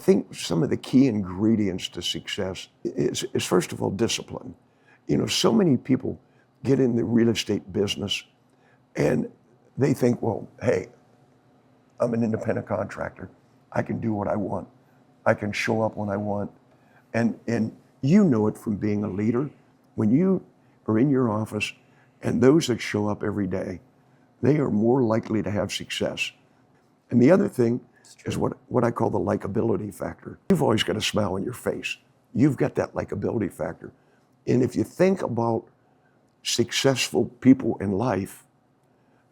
think some of the key ingredients to success is first of all, discipline. So many people get in the real estate business and they think, well, hey, I'm an independent contractor. I can do what I want. I can show up when I want. And you know it from being a leader. When you are in your office and those that show up every day, they are more likely to have success. And the other thing is what I call the likability factor. You've always got a smile on your face. You've got that likability factor. And if you think about successful people in life,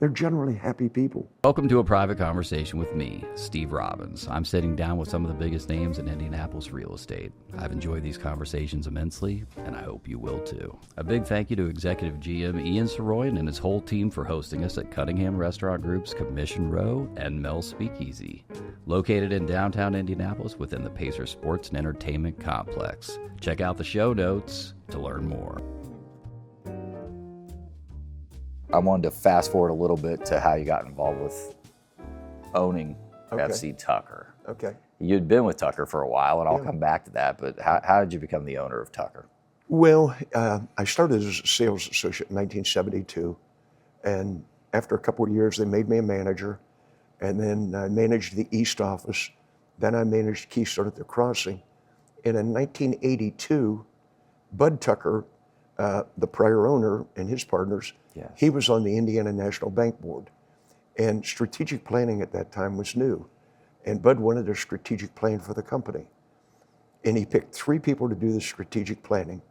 they're generally happy people. Welcome to a private conversation with me, Steve Robbins. I'm sitting down with some of the biggest names in Indianapolis real estate. I've enjoyed these conversations immensely, and I hope you will too. A big thank you to Executive GM Ian Soroyan and his whole team for hosting us at Cunningham Restaurant Group's Commission Row and Mel's Speakeasy, located in downtown Indianapolis within the Pacer Sports and Entertainment Complex. Check out the show notes to learn more. I wanted to fast forward a little bit to how you got involved with owning FC Tucker. Okay. You'd been with Tucker for a while, and I'll come back to that, but how did you become the owner of Tucker? Well, I started as a sales associate in 1972, and after a couple of years, they made me a manager, and then I managed the East office. Then I managed Keystone at the Crossing. And in 1982, Bud Tucker, the prior owner and his partners, he was on the Indiana National Bank Board. And strategic planning at that time was new. And Bud wanted a strategic plan for the company. And he picked 3 people to do the strategic planning.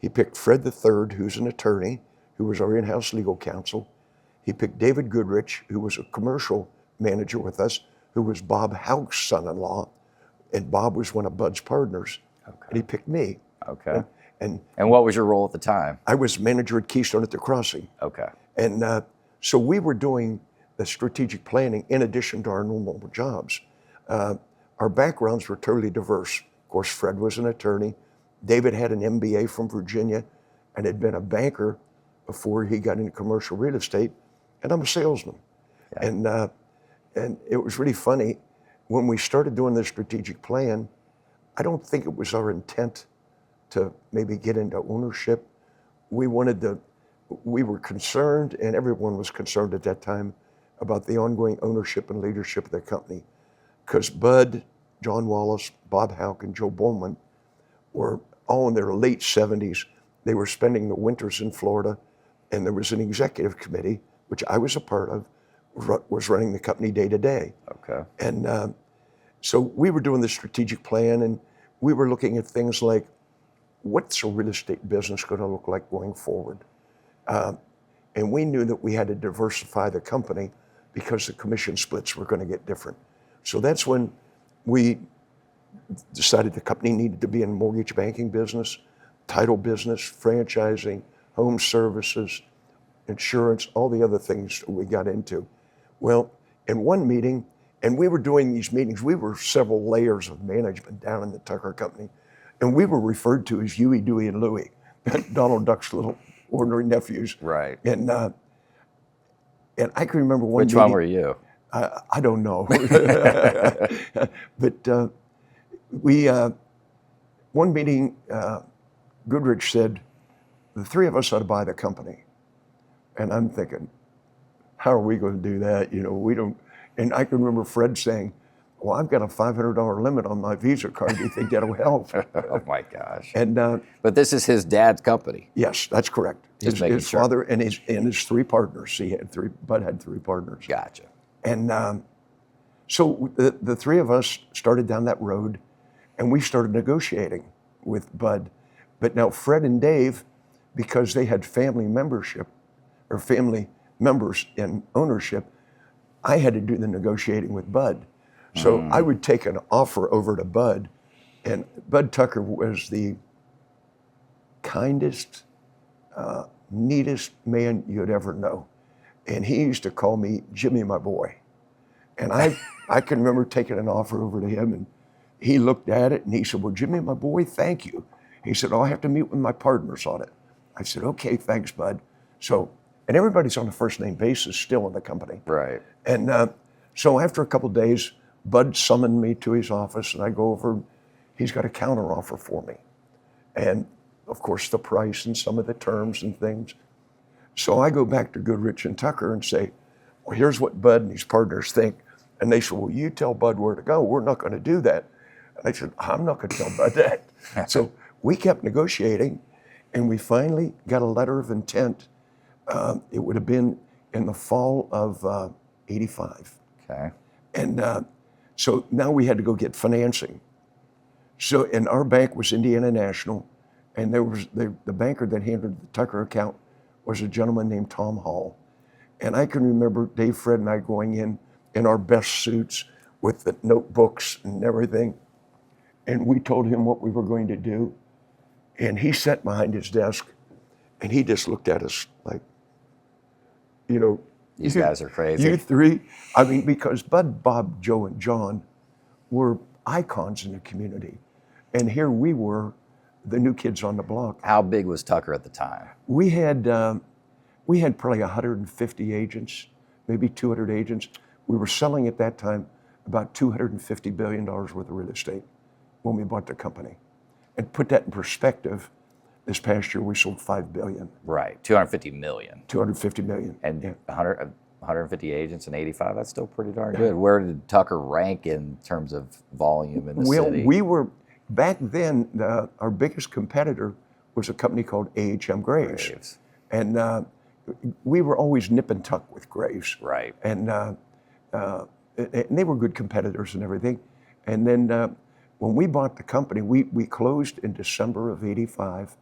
He picked Fred III, who's an attorney, who was our in-house legal counsel. He picked David Goodrich, who was a commercial manager with us, who was Bob Houck's son-in-law. And Bob was one of Bud's partners. Okay. And he picked me. Okay. And what was your role at the time? I was manager at Keystone at the Crossing. Okay. And so we were doing the strategic planning in addition to our normal jobs. Our backgrounds were totally diverse. Of course, Fred was an attorney. David had an MBA from Virginia and had been a banker before he got into commercial real estate. And I'm a salesman. Yeah. And it was really funny. When we started doing the strategic plan, I don't think it was our intent to maybe get into ownership. We were concerned, and everyone was concerned at that time, about the ongoing ownership and leadership of the company. Because Bud, John Wallace, Bob Houck, and Joe Bowman were all in their late 70s. They were spending the winters in Florida, and there was an executive committee, which I was a part of, was running the company day to day. Okay. And so we were doing the strategic plan, and we were looking at things like, what's a real estate business going to look like going forward? And we knew that we had to diversify the company because the commission splits were going to get different. So that's when we decided the company needed to be in mortgage banking business, title business, franchising, home services, insurance, all the other things that we got into. Well, in one meeting, and we were doing these meetings, we were several layers of management down in the Tucker company. And we were referred to as Huey, Dewey, and Louie, Donald Duck's little ordinary nephews. Right. And I can remember one Which meeting, one were you? I don't know. But one meeting, Goodrich said, the 3 of us ought to buy the company. And I'm thinking, how are we going to do that? We don't. And I can remember Fred saying, well, I've got a $500 limit on my Visa card. Do you think that'll help? Oh my gosh! And but this is his dad's company. Yes, that's correct. His father and his 3 partners. He had 3. Bud had 3 partners. Gotcha. And so the 3 of us started down that road, and we started negotiating with Bud. But now Fred and Dave, because they had family membership or family members in ownership, I had to do the negotiating with Bud. So I would take an offer over to Bud, and Bud Tucker was the kindest, neatest man you'd ever know. And he used to call me Jimmy, my boy. And I can remember taking an offer over to him, and he looked at it and he said, well, Jimmy, my boy, thank you. He said, oh, I have to meet with my partners on it. I said, okay, thanks, Bud. So, and everybody's on a first name basis still in the company. Right. And so after a couple of days, Bud summoned me to his office, and I go over. He's got a counter offer for me, and of course the price and some of the terms and things. So I go back to Goodrich and Tucker and say, well, here's what Bud and his partners think. And they said, well, you tell Bud where to go. We're not going to do that. And I said, I'm not going to tell Bud that. So we kept negotiating, and we finally got a letter of intent. It would have been in the fall of '85. Okay. And so now we had to go get financing. So, and our bank was Indiana National, and there was the banker that handled the Tucker account was a gentleman named Tom Hall. And I can remember Dave, Fred, and I going in our best suits with the notebooks and everything. And we told him what we were going to do. And he sat behind his desk, and he just looked at us like, you know, These guys are crazy. You three. I mean, because Bud, Bob, Joe, and John were icons in the community. And here we were, the new kids on the block. How big was Tucker at the time? We had probably 150 agents, maybe 200 agents. We were selling at that time about $250 billion worth of real estate when we bought the company. And put that in perspective, this past year we sold $5 billion. Right, 250 million. 250 million. And 150 agents in '85, that's still pretty darn good. Where did Tucker rank in terms of volume in the city? We were, back then, our biggest competitor was a company called AHM Graves. And we were always nip and tuck with Graves. Right. And they were good competitors and everything. And then when we bought the company, we closed in December of '85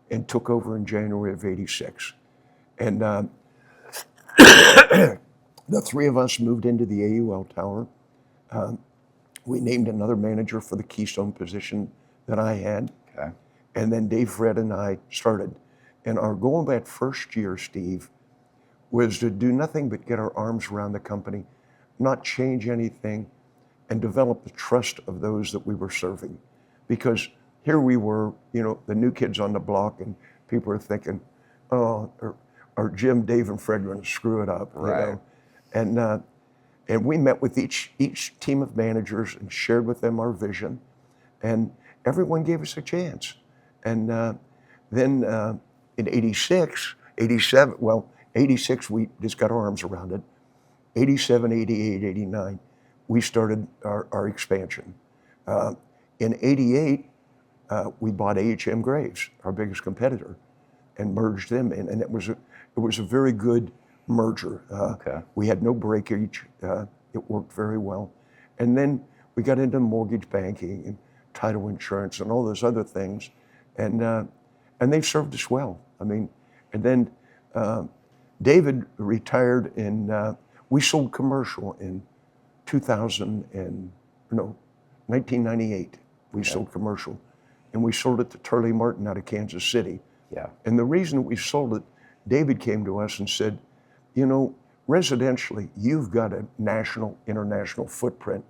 and took over in January of '86. And the three of us moved into the AUL tower. We named another manager for the Keystone position that I had. Okay. And then Dave, Fred, and I started. And our goal that first year, Steve, was to do nothing but get our arms around the company, not change anything, and develop the trust of those that we were serving. Because here we were, you know, the new kids on the block, and people are thinking, oh, or Jim, Dave, and Fred are going to screw it up. Right. You know? And we met with each team of managers and shared with them our vision, and everyone gave us a chance. And then in '86, '86, we just got our arms around it. '87, '88, '89, we started our expansion. In '88, we bought AHM Graves, our biggest competitor, and merged them in, and it was a very good merger. Okay. We had no breakage. It worked very well. And then we got into mortgage banking and title insurance and all those other things, and they served us well. I mean, and then David retired we sold commercial in 1998. We sold commercial, and we sold it to Turley Martin out of Kansas City. Yeah. And the reason we sold it, David came to us and said, you know, residentially, you've got a national, international footprint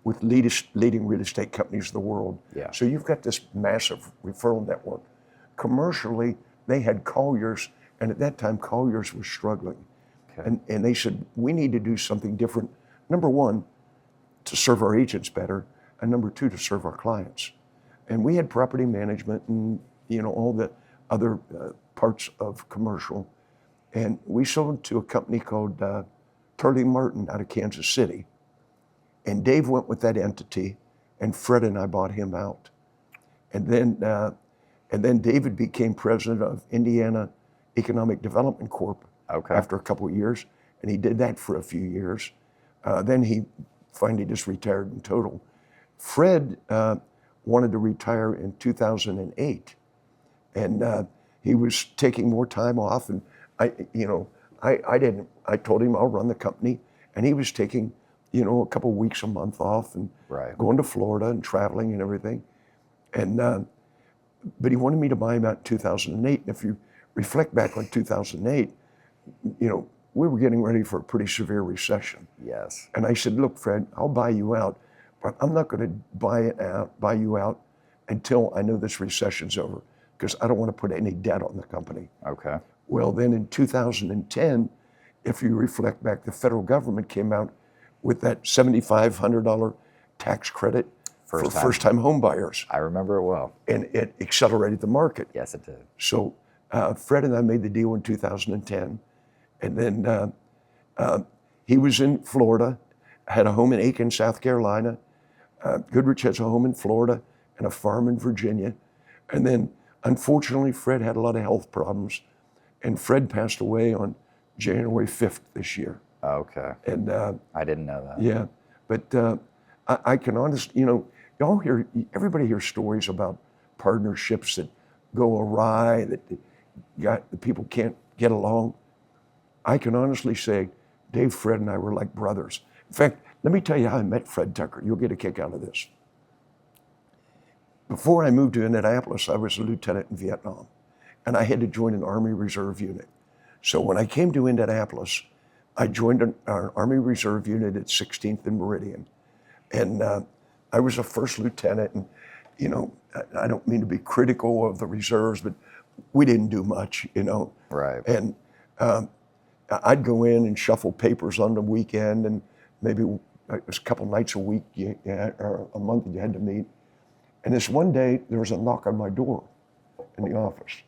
with leading real estate companies in the world. Yeah. So you've got this massive referral network. Commercially, they had Colliers, and at that time, Colliers was struggling. Okay. And they said, we need to do something different. Number one, to serve our agents better, and number two, to serve our clients. And we had property management and, you know, all the other parts of commercial. And we sold to a company called Turley Martin out of Kansas City. And Dave went with that entity, and Fred and I bought him out. And then David became president of Indiana Economic Development Corp. Okay. After a couple of years, and he did that for a few years. Then he finally just retired in total. Fred wanted to retire in 2008, and he was taking more time off. And I told him I'll run the company, and he was taking, you know, a couple weeks a month off and Right. going to Florida and traveling and everything. And but he wanted me to buy him out in 2008. And if you reflect back on 2008, you know, we were getting ready for a pretty severe recession. Yes. And I said, look, Fred, I'll buy you out, but I'm not going to buy you out until I know this recession's over, because I don't want to put any debt on the company. Okay. Well, then in 2010, if you reflect back, the federal government came out with that $7,500 tax credit for first-time home buyers. I remember it well. And it accelerated the market. Yes, it did. So Fred and I made the deal in 2010. And then he was in Florida, had a home in Aiken, South Carolina. Goodrich has a home in Florida and a farm in Virginia. And then, unfortunately, Fred had a lot of health problems. And Fred passed away on January 5th this year. Okay. And I didn't know that. yeah, but I can honestly, everybody hears stories about partnerships that go awry, that the people can't get along. I can honestly say, Dave, Fred, and I were like brothers. In fact, let me tell you how I met Fred Tucker. You'll get a kick out of this. Before I moved to Indianapolis, I was a lieutenant in Vietnam, and I had to join an Army Reserve unit. So when I came to Indianapolis, I joined an Army Reserve unit at 16th and Meridian. And I was a first lieutenant, and, I don't mean to be critical of the reserves, but we didn't do much, Right. And I'd go in and shuffle papers on the weekend, and maybe it was a couple nights a week or a month that you had to meet. And this one day, there was a knock on my door in the office.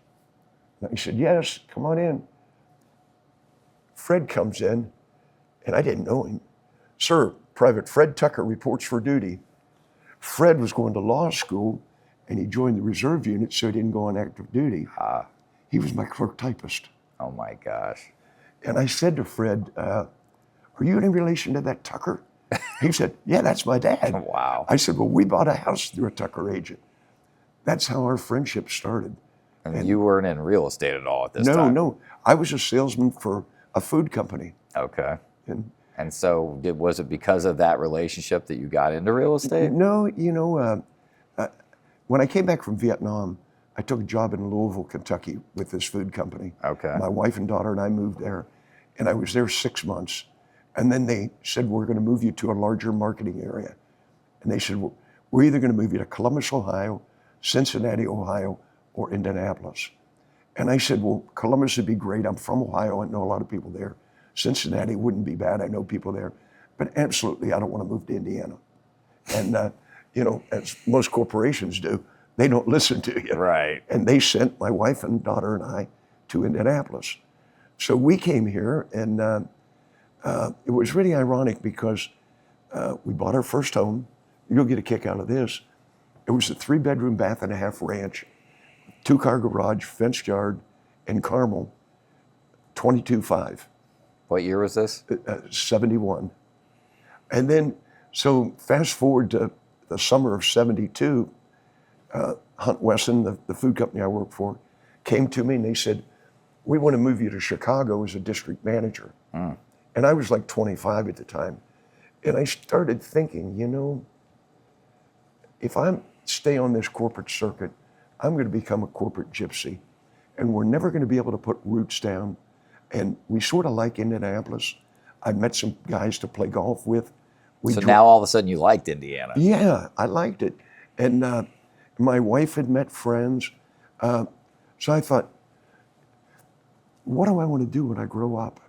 And he said, yes, come on in. Fred comes in, and I didn't know him. Sir, Private Fred Tucker reports for duty. Fred was going to law school, and he joined the reserve unit, so he didn't go on active duty. He was my clerk typist. Oh my gosh. And I said to Fred, are you in relation to that Tucker? He said, yeah, that's my dad. Wow. I said, well, we bought a house through a Tucker agent. That's how our friendship started. And you weren't in real estate at all at this time? No. I was a salesman for a food company. Okay. And so was it because of that relationship that you got into real estate? No, when I came back from Vietnam, I took a job in Louisville, Kentucky with this food company. Okay. My wife and daughter and I moved there, and I was there 6 months. And then they said, we're going to move you to a larger marketing area. And they said, well, we're either going to move you to Columbus, Ohio, Cincinnati, Ohio, or Indianapolis. And I said, well, Columbus would be great. I'm from Ohio. I know a lot of people there. Cincinnati wouldn't be bad. I know people there. But absolutely, I don't want to move to Indiana. And, as most corporations do, they don't listen to you. Right. And they sent my wife and daughter and I to Indianapolis. So we came here, and it was really ironic because we bought our first home. You'll get a kick out of this. It was a 3-bedroom, bath and a half ranch, 2-car garage, fenced yard in Carmel, 22.5. What year was this? 71. And then, so fast forward to the summer of 72, Hunt Wesson, the food company I worked for, came to me and they said, we want to move you to Chicago as a district manager. And I was like 25 at the time. And I started thinking, if I stay on this corporate circuit, I'm going to become a corporate gypsy. And we're never going to be able to put roots down. And we sort of like Indianapolis. I met some guys to play golf with. So now all of a sudden you liked Indiana. Yeah, I liked it. And my wife had met friends. So I thought, what do I want to do when I grow up?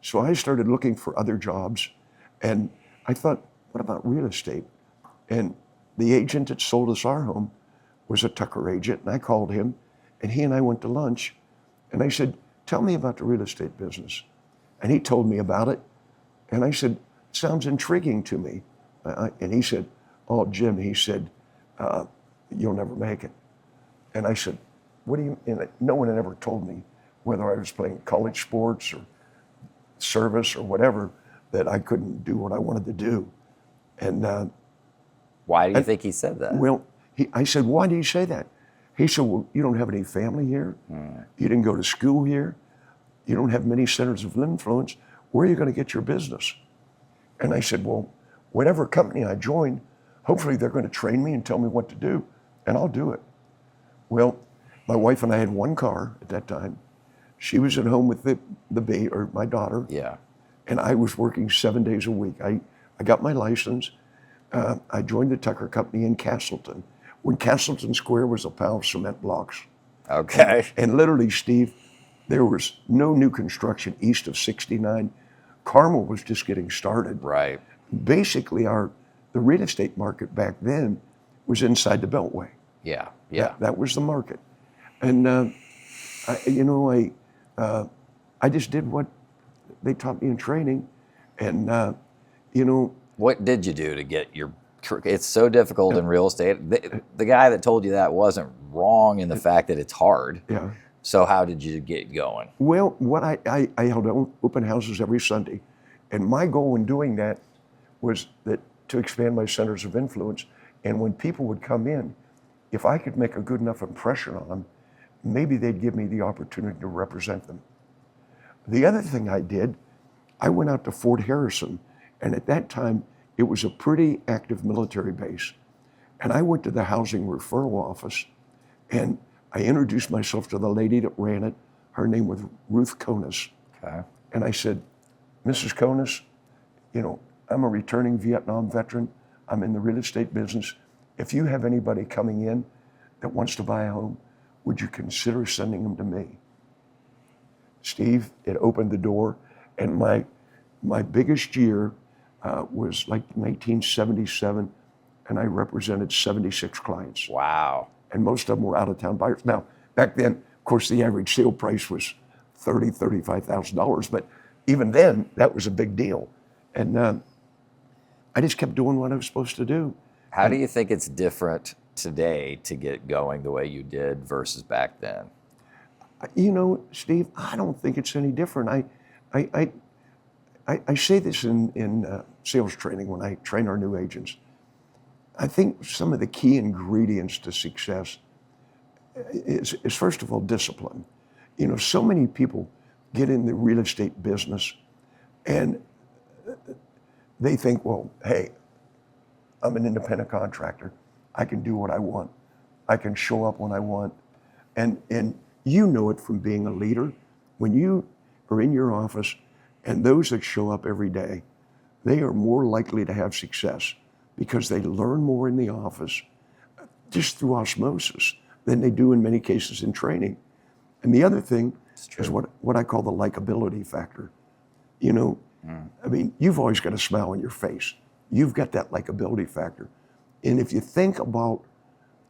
So I started looking for other jobs. And I thought, what about real estate? And the agent that sold us our home was a Tucker agent. And I called him, and he and I went to lunch. And I said, tell me about the real estate business. And he told me about it. And I said, sounds intriguing to me. And he said, oh, Jim, he said, you'll never make it. And I said, what do you, and no one had ever told me whether I was playing college sports or service or whatever, that I couldn't do what I wanted to do. And why do you think he said that? Well, I said, why do you say that? He said, well, you don't have any family here. You didn't go to school here. You don't have many centers of influence. Where are you going to get your business? And I said, well, whatever company I join, hopefully they're going to train me and tell me what to do, and I'll do it. Well, my wife and I had one car at that time. She was at home with the baby, or my daughter. Yeah. And I was working 7 days a week. I got my license. I joined the Tucker Company in Castleton, when Castleton Square was a pile of cement blocks. Okay. And literally, Steve, there was no new construction east of 69. Carmel was just getting started. Right. Basically, the real estate market back then was inside the Beltway. Yeah. Yeah. That was the market. And, I just did what they taught me in training. And, What did you do to get your? It's so difficult in real estate. The guy that told you that wasn't wrong in the fact that it's hard. yeah. So how did you get going? Well, what I held open houses every Sunday. And my goal in doing that was to expand my centers of influence. And when people would come in, if I could make a good enough impression on them, maybe they'd give me the opportunity to represent them. The other thing I did, I went out to Fort Harrison, and at that time, it was a pretty active military base. And I went to the housing referral office, and I introduced myself to the lady that ran it. Her name was Ruth Konis. Okay. And I said, Mrs. Konis, I'm a returning Vietnam veteran. I'm in the real estate business. If you have anybody coming in that wants to buy a home, would you consider sending them to me? Steve, it opened the door, and my biggest year was like 1977, and I represented 76 clients. Wow. And most of them were out-of-town buyers. Now, back then, of course, the average sale price was $35,000, but even then, that was a big deal. And I just kept doing what I was supposed to do. How do you think it's different today to get going the way you did versus back then? Steve, I don't think it's any different. I say this in sales training when I train our new agents. I think some of the key ingredients to success is first of all, discipline. So many people get in the real estate business and they think, well, hey, I'm an independent contractor. I can do what I want. I can show up when I want. And you know it from being a leader. When you are in your office and those that show up every day, they are more likely to have success because they learn more in the office just through osmosis than they do in many cases in training. And the other thing is what I call the likability factor. I mean, you've always got a smile on your face. You've got that likability factor. And if you think about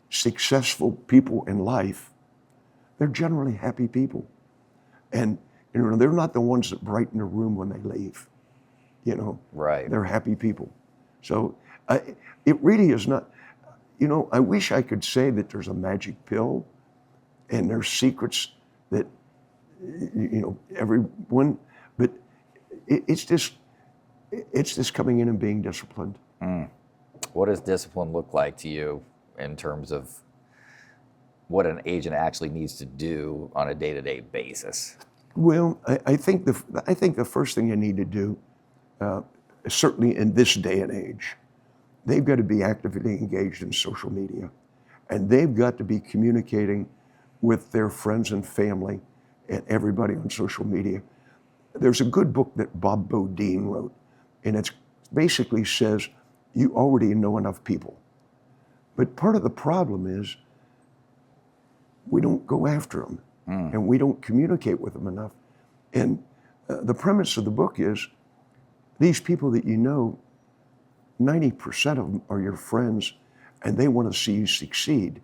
successful people in life, they're generally happy people. And they're not the ones that brighten the room when they leave. Right. They're happy people. So it really is not, I wish I could say that there's a magic pill and there's secrets that, everyone, but it's just coming in and being disciplined. What does discipline look like to you in terms of what an agent actually needs to do on a day-to-day basis? Well, I think the first thing you need to do, certainly in this day and age, they've got to be actively engaged in social media, and they've got to be communicating with their friends and family and everybody on social media. There's a good book that Bob Bodine wrote, and it basically says you already know enough people. But part of the problem is we don't go after them, and we don't communicate with them enough. And the premise of the book is these people that 90% of them are your friends, and they want to see you succeed.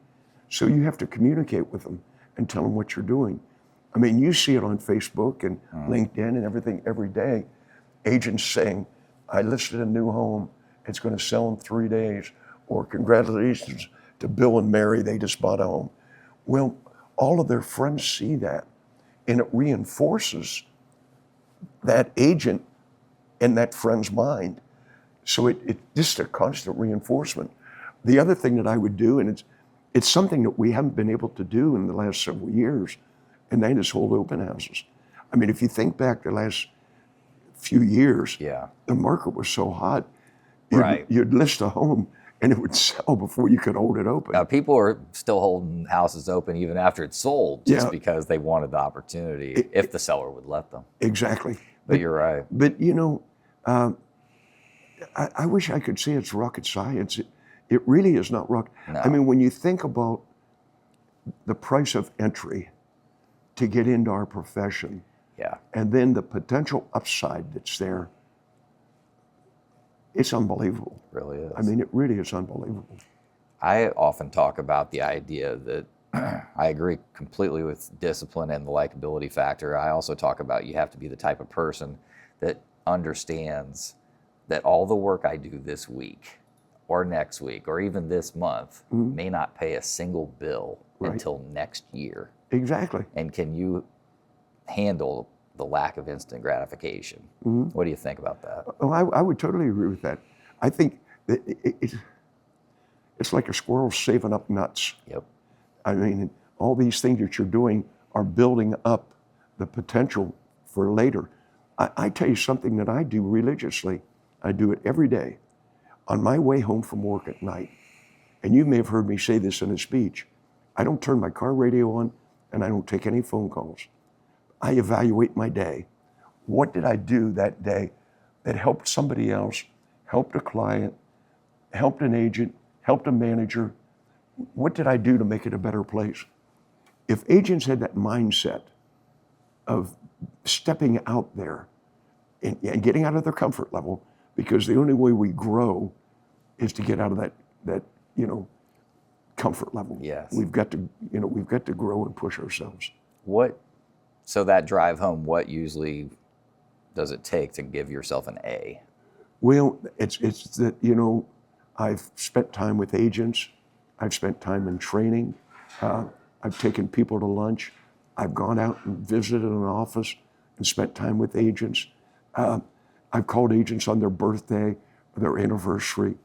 So you have to communicate with them and tell them what you're doing. I mean, you see it on Facebook and LinkedIn and everything every day. Agents saying, I listed a new home, it's going to sell in 3 days, or congratulations to Bill and Mary, they just bought a home. Well, all of their friends see that, and it reinforces that agent in that friend's mind. So it's just a constant reinforcement. The other thing that I would do, and it's something that we haven't been able to do in the last several years, and that is hold open houses. I mean, if you think back the last few years, the market was so hot, you'd list a home and it would sell before you could hold it open. Now, people are still holding houses open even after it's sold just because they wanted the opportunity if the seller would let them. Exactly. But you're right. But, I wish I could say it's rocket science. It really is not rocket. No. I mean, when you think about the price of entry to get into our profession, Yeah. And then the potential upside that's there, it's unbelievable. It really is. I mean, it really is unbelievable. I often talk about the idea that I agree completely with discipline and the likability factor. I also talk about you have to be the type of person that understands that all the work I do this week or next week or even this month may not pay a single bill until next year. Exactly. And can you handle the lack of instant gratification? What do you think about that? Oh, I would totally agree with that. I think that it's like a squirrel saving up nuts. Yep. I mean, all these things that you're doing are building up the potential for later. I tell you something that I do religiously. I do it every day. On my way home from work at night, and you may have heard me say this in a speech, I don't turn my car radio on and I don't take any phone calls. I evaluate my day. What did I do that day that helped somebody else, helped a client, helped an agent, helped a manager? What did I do to make it a better place? If agents had that mindset of stepping out there and getting out of their comfort level, because the only way we grow is to get out of that comfort level. Yes. We've got to grow and push ourselves. So that drive home, what usually does it take to give yourself an A? Well, it's that, I've spent time with agents. I've spent time in training. I've taken people to lunch. I've gone out and visited an office and spent time with agents. I've called agents on their birthday, their anniversary.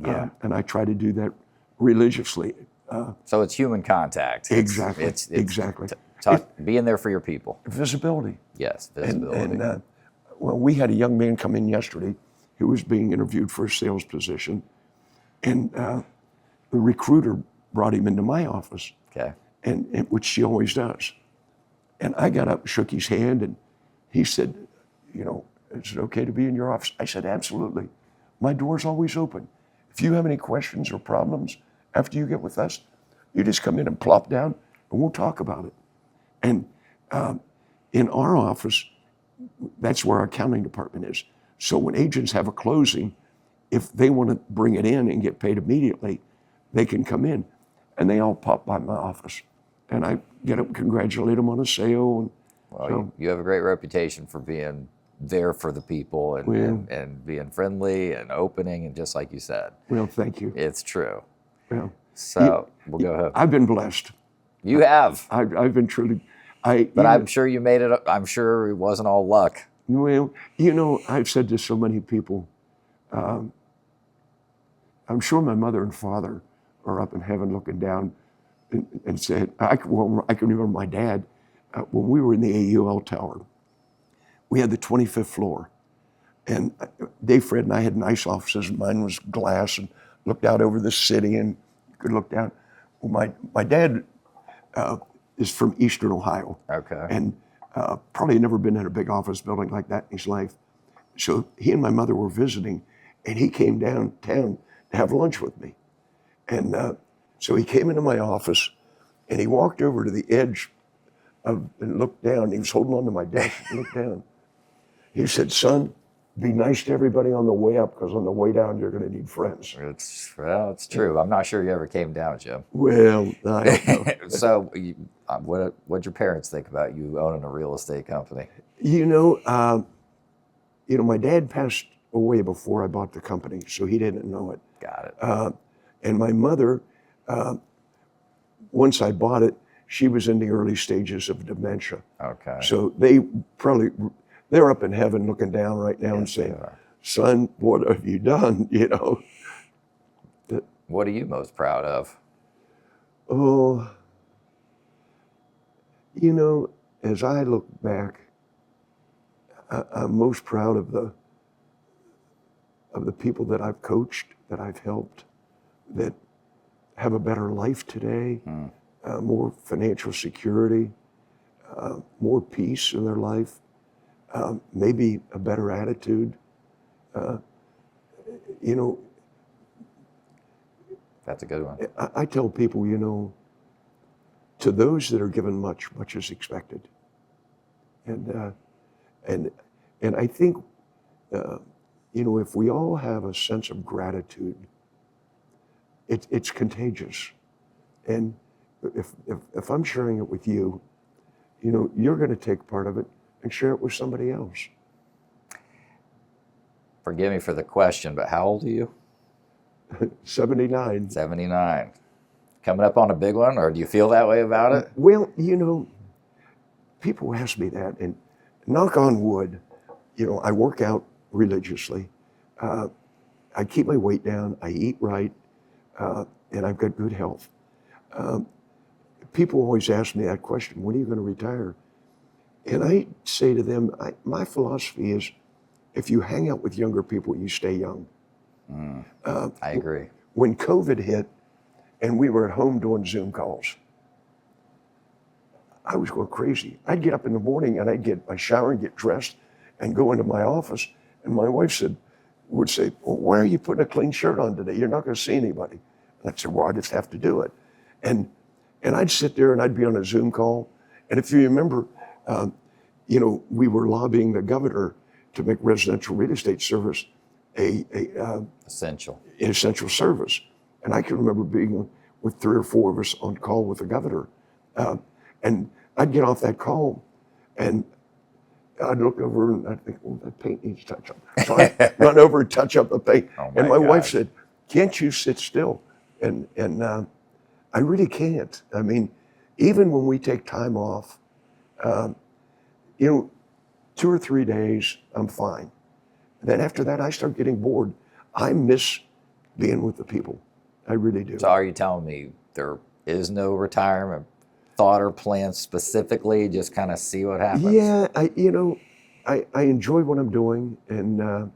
Yeah. And I try to do that religiously. So it's human contact. Exactly. It's exactly. Being there for your people. Visibility. Yes, visibility. Well, we had a young man come in yesterday who was being interviewed for a sales position, and the recruiter brought him into my office, Okay. and which she always does. And I got up and shook his hand, and he said, is it okay to be in your office? I said, absolutely. My door's always open. If you have any questions or problems after you get with us, you just come in and plop down, and we'll talk about it. And in our office, that's where our accounting department is. So when agents have a closing, if they want to bring it in and get paid immediately, they can come in. And they all pop by my office. And I get up and congratulate them on a sale. Well, you have a great reputation for being there for the people and being friendly and opening, and just like you said. Well, thank you. It's true. Well, So we'll go ahead. I've been blessed. You have. I've been truly. But I'm sure you made it. I'm sure it wasn't all luck. Well, I've said to so many people, I'm sure my mother and father are up in heaven looking down and said, I can remember my dad, when we were in the AUL tower, we had the 25th floor. And Dave, Fred, and I had nice offices. Mine was glass and looked out over the city and could look down. Well, my dad is from Eastern Ohio. Okay. And probably never been in a big office building like that in his life. So he and my mother were visiting, and he came downtown to have lunch with me. And so he came into my office, and he walked over to the edge and looked down. He was holding on to my desk and looked down. He said, son, be nice to everybody on the way up, because on the way down, you're going to need friends. It's true. I'm not sure you ever came down, Jim. Well, I don't know. So what'd your parents think about you owning a real estate company? My dad passed away before I bought the company, so he didn't know it. Got it. And my mother, once I bought it, she was in the early stages of dementia. Okay. So they're up in heaven looking down right now and saying, son, what have you done? What are you most proud of? Oh, as I look back, I'm most proud of the people that I've coached, that I've helped, that have a better life today, more financial security, more peace in their life, maybe a better attitude. That's a good one. I tell people, to those that are given much, much is expected. And and and I think if we all have a sense of gratitude, it's contagious. And if I'm sharing it with you, you're going to take part of it and share it with somebody else. Forgive me for the question, but how old are you? 79. 79. Coming up on a big one, or do you feel that way about it? Well, people ask me that, and knock on wood, I work out religiously. I keep my weight down. I eat right, and I've got good health. People always ask me that question, when are you going to retire? And I say to them, my philosophy is, if you hang out with younger people, you stay young. I agree. When COVID hit and we were at home doing Zoom calls, I was going crazy. I'd get up in the morning and I'd get my shower and get dressed and go into my office. And my wife would say, well, why are you putting a clean shirt on today? You're not going to see anybody. And I'd say, well, I just have to do it. And I'd sit there and I'd be on a Zoom call. And if you remember, we were lobbying the governor to make residential real estate service essential service. And I can remember being with 3 or 4 of us on call with the governor. And I'd get off that call and I'd look over and I'd think, well, that paint needs touch up. So I'd run over and touch up the paint. Oh and my wife gosh. said, can't you sit still? And I really can't. I mean, even when we take time off, 2 or 3 days, I'm fine. And then after that, I start getting bored. I miss being with the people. I really do. So are you telling me there is no retirement thought or plan specifically, just kind of see what happens? Yeah, I enjoy what I'm doing. And,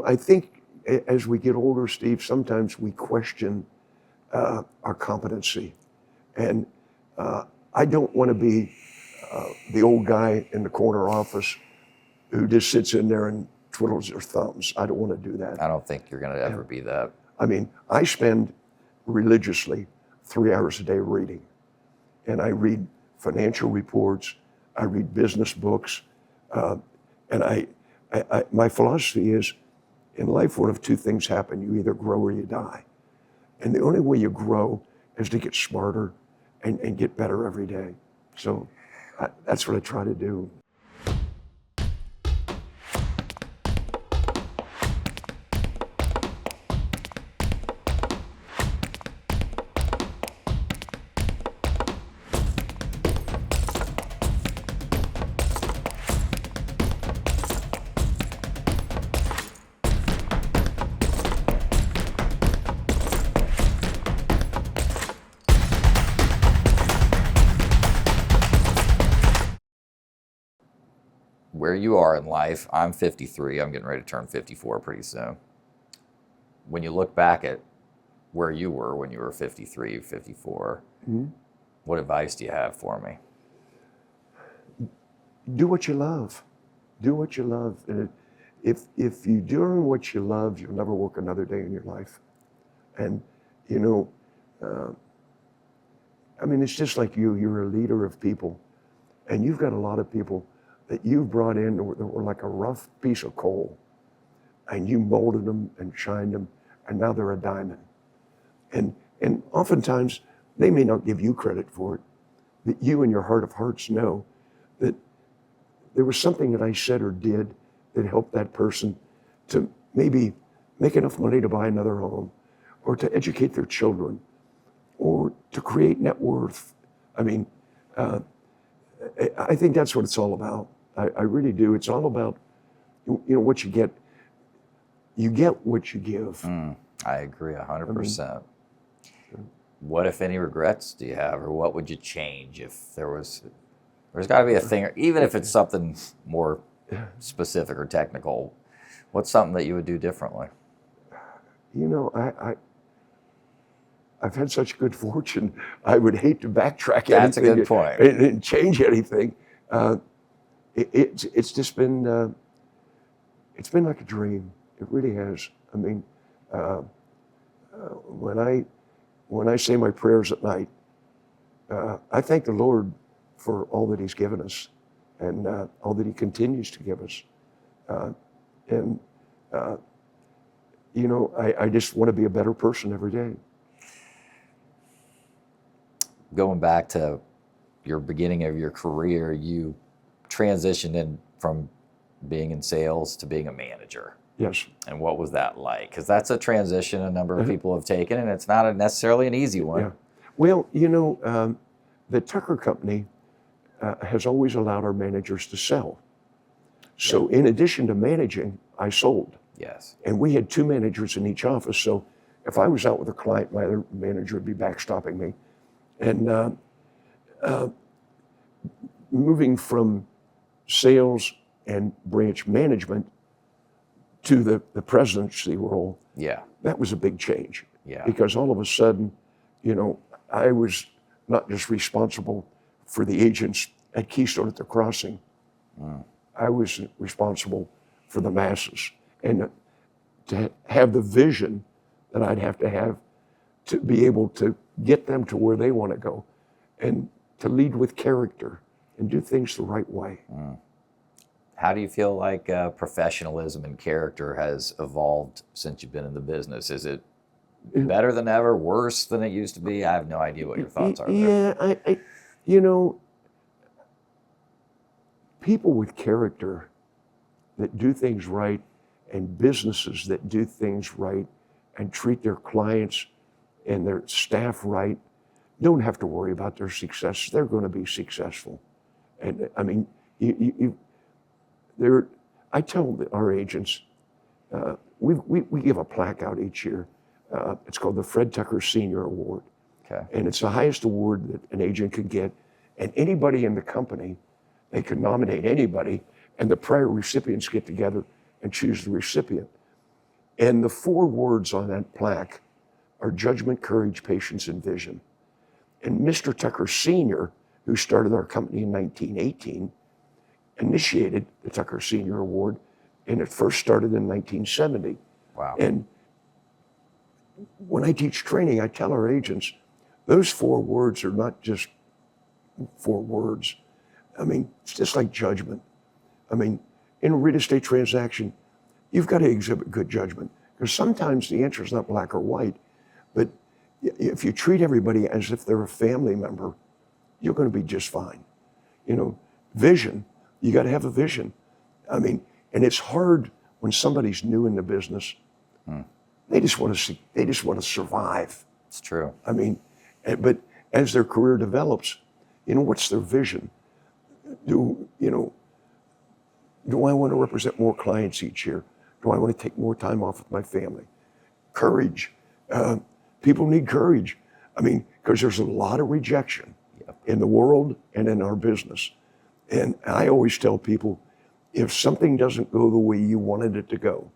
I think as we get older, Steve, sometimes we question our competency. And I don't want to be the old guy in the corner office who just sits in there and twiddles their thumbs. I don't want to do that. I don't think you're going to ever be that. I mean, I spend religiously 3 hours a day reading. And I read financial reports, I read business books, and my philosophy is, in life, one of 2 things happen. You either grow or you die. And the only way you grow is to get smarter and get better every day. So that's what I try to do. Where you are in life, I'm 53, I'm getting ready to turn 54 pretty soon. When you look back at where you were when you were 53, 54, what advice do you have for me? Do what you love. Do what you love. And if you're doing what you love, you'll never work another day in your life. And, it's just like you're a leader of people. And you've got a lot of people that you've brought in that were like a rough piece of coal. And you molded them and shined them, and now they're a diamond. And oftentimes, they may not give you credit for it, but you in your heart of hearts know that there was something that I said or did that helped that person to maybe make enough money to buy another home, or to educate their children, or to create net worth. I mean, I think that's what it's all about. I really do. It's all about, what you get. You get what you give. I agree 100%. What, if any, regrets do you have, or what would you change if there's got to be a thing, or even if it's something more specific or technical, what's something that you would do differently? I've had such good fortune. I would hate to backtrack That's anything. a good point. And change anything. It's just been, it's been like a dream. It really has. I mean, when I say my prayers at night, I thank the Lord for all that He's given us. and all that he continues to give us. And you know, I just want to be a better person every day. Going back to your beginning of your career, you transitioned in from being in sales to being a manager. Yes. And what was that like? Because that's a transition a number of people have taken, and it's not necessarily an easy one. Yeah. Well, you know, the Tucker Company has always allowed our managers to sell. So in addition to managing, I sold. Yes. And we had 2 managers in each office. So if I was out with a client, my other manager would be backstopping me. And moving from sales and branch management to the presidency role, Yeah. that was a big change. Yeah. Because all of a sudden, you know, I was not just responsible for the agents at Keystone at the Crossing. I was responsible for the masses. And to have the vision that I'd have to be able to get them to where they want to go, and to lead with character and do things the right way. How do you feel like professionalism and character has evolved since you've been in the business? Is it better than ever, worse than it used to be? I have no idea what your thoughts are there. Yeah, you know, people with character that do things right, and businesses that do things right and treat their clients and their staff right, don't have to worry about their success. They're going to be successful. And I mean, I tell our agents, we give a plaque out each year. It's called the Fred Tucker Senior Award. Okay. And it's the highest award that an agent could get. And anybody in the company, they could nominate anybody, and the prior recipients get together and choose the recipient. And the 4 words on that plaque are judgment, courage, patience, and vision. And Mr. Tucker Sr., who started our company in 1918, initiated the Tucker Senior Award, and it first started in 1970. Wow. And when I teach training, I tell our agents, those 4 words are not just 4 words. I mean, it's just like judgment. I mean, in a real estate transaction, you've got to exhibit good judgment, because sometimes the answer is not black or white, but if you treat everybody as if they're a family member, you're going to be just fine. You know, vision, you got to have a vision. I mean, and it's hard when somebody's new in the business. They just want to survive. It's true. I mean, but as their career develops, you know, what's their vision? Do I want to represent more clients each year? Do I want to take more time off with my family? Courage. People need courage. I mean, because there's a lot of rejection in the world and in our business. And I always tell people, if something doesn't go the way you wanted it to go,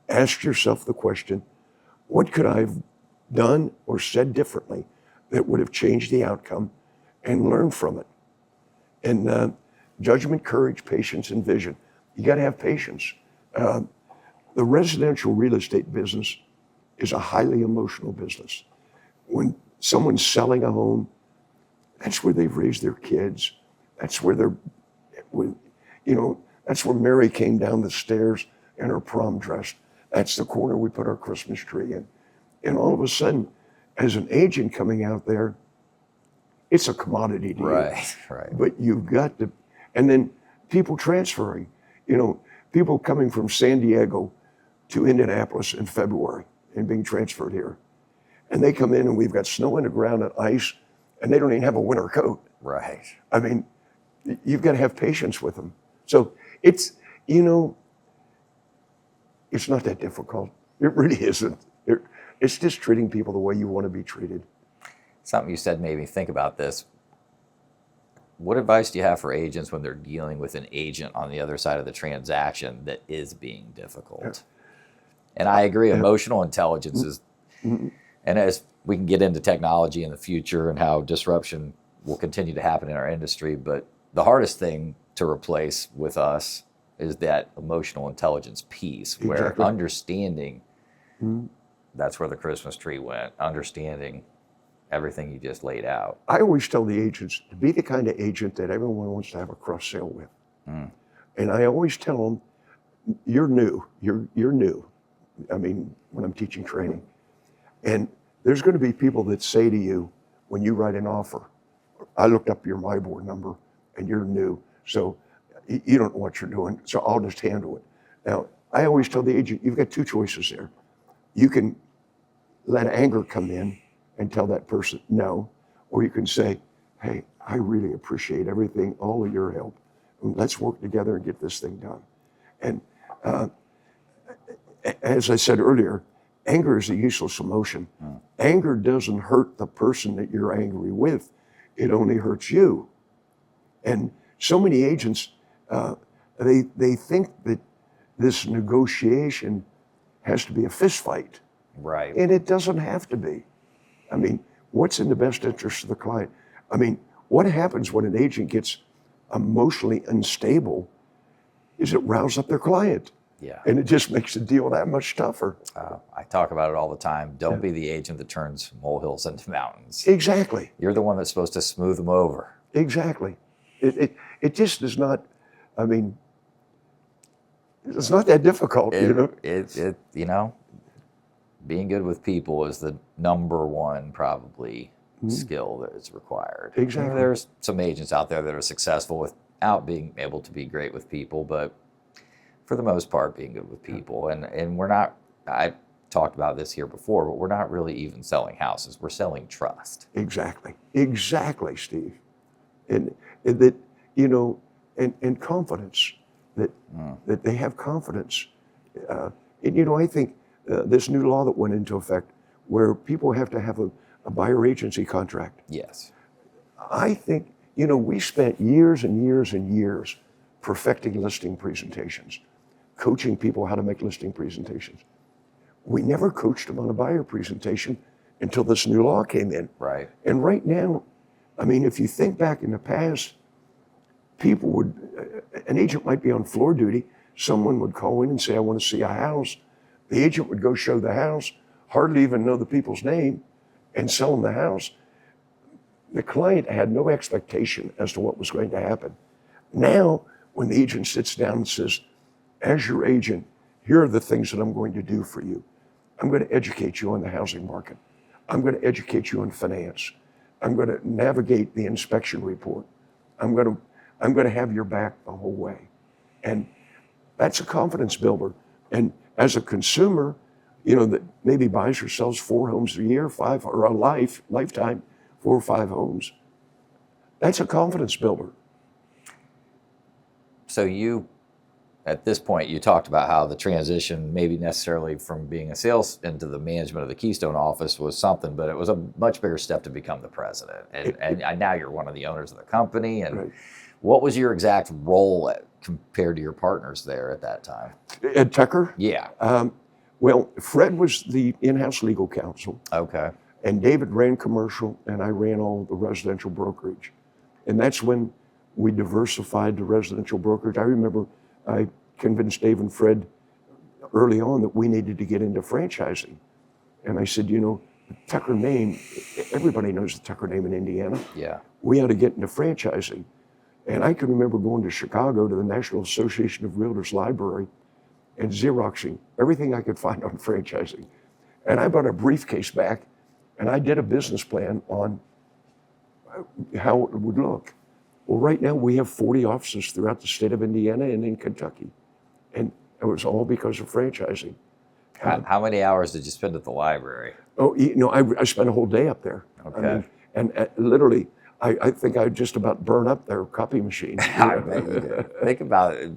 ask yourself the question, what could I have done or said differently that would have changed the outcome, and learn from it? And judgment, courage, patience, and vision. You got to have patience. The residential real estate business is a highly emotional business. When someone's selling a home, that's where they've raised their kids. That's where that's where Mary came down the stairs in her prom dress. That's the corner we put our Christmas tree in. And all of a sudden, as an agent coming out there, it's a commodity to you. Right. But you've got to, and then people transferring, people coming from San Diego to Indianapolis in February and being transferred here. And they come in and we've got snow in the ground and ice, and they don't even have a winter coat. Right. I mean, you've got to have patience with them. So it's not that difficult. It really isn't. It's just treating people the way you want to be treated. Something you said made me think about this. What advice do you have for agents when they're dealing with an agent on the other side of the transaction that is being difficult? Yeah. And I agree, emotional intelligence is, and as we can get into technology in the future and how disruption will continue to happen in our industry, but the hardest thing to replace with us is that emotional intelligence piece, where understanding that's where the Christmas tree went, understanding everything you just laid out. I always tell the agents to be the kind of agent that everyone wants to have a cross sale with. And I always tell them, you're new, you're new. I mean, when I'm teaching training. And there's going to be people that say to you, when you write an offer, I looked up your MyBoard number and you're new, so you don't know what you're doing, so I'll just handle it. Now, I always tell the agent, you've got two choices there. You can let anger come in and tell that person no, or you can say, hey, I really appreciate everything, all of your help. Let's work together and get this thing done. And as I said earlier, anger is a useless emotion. Anger doesn't hurt the person that you're angry with. It only hurts you. And so many agents, they think that this negotiation has to be a fist fight. Right. And it doesn't have to be. I mean, what's in the best interest of the client? I mean, what happens when an agent gets emotionally unstable is it rouses up their client. Yeah. And it just makes the deal that much tougher. I talk about it all the time. Don't be the agent that turns molehills into mountains. Exactly. You're the one that's supposed to smooth them over. Exactly. It just is not, I mean, it's not that difficult, you know? You know, being good with people is the number one probably skill that is required. Exactly. There's some agents out there that are successful without being able to be great with people, but for the most part, being good with people. And we're not, I talked about this here before, but we're not really even selling houses. We're selling trust. Exactly. Exactly, Steve. And that, you know, and confidence, that they have confidence. And, you know, I think this new law that went into effect where people have to have a buyer agency contract. Yes. I think, you know, we spent years and years and years perfecting listing presentations, coaching people how to make listing presentations. We never coached them on a buyer presentation until this new law came in. Right. And right now, I mean, if you think back in the past, people would, an agent might be on floor duty, someone would call in and say, I want to see a house. The agent would go show the house, hardly even know the people's name, and sell them the house. The client had no expectation as to what was going to happen. Now, when the agent sits down and says, as your agent, here are the things that I'm going to do for you. I'm going to educate you on the housing market. I'm going to educate you on finance. I'm going to navigate the inspection report. I'm going to have your back the whole way. And that's a confidence builder. And as a consumer, you know, that maybe buys or sells 4 homes a year, 5, or a lifetime, 4 or 5 homes, that's a confidence builder. So you, at this point, you talked about how the transition, maybe necessarily from being a sales into the management of the Keystone office was something, but it was a much bigger step to become the president. And now you're one of the owners of the company. And Right. What was your exact role compared to your partners there at that time? Ed Tucker? Yeah. Well, Fred was the in-house legal counsel, Okay. and David ran commercial, and I ran all the residential brokerage. And that's when we diversified the residential brokerage. I remember I convinced Dave and Fred early on that we needed to get into franchising. And I said, you know, the Tucker name, everybody knows the Tucker name in Indiana. Yeah. We ought to get into franchising. And I can remember going to Chicago to the National Association of Realtors Library and Xeroxing everything I could find on franchising. And I brought a briefcase back and I did a business plan on how it would look. Well, right now we have 40 offices throughout the state of Indiana and in Kentucky. And it was all because of franchising. How many hours did you spend at the library? Oh, you know, I spent a whole day up there. Okay. I mean, and literally, I think I just about burned up their copy machine. I bet you did. Think about it.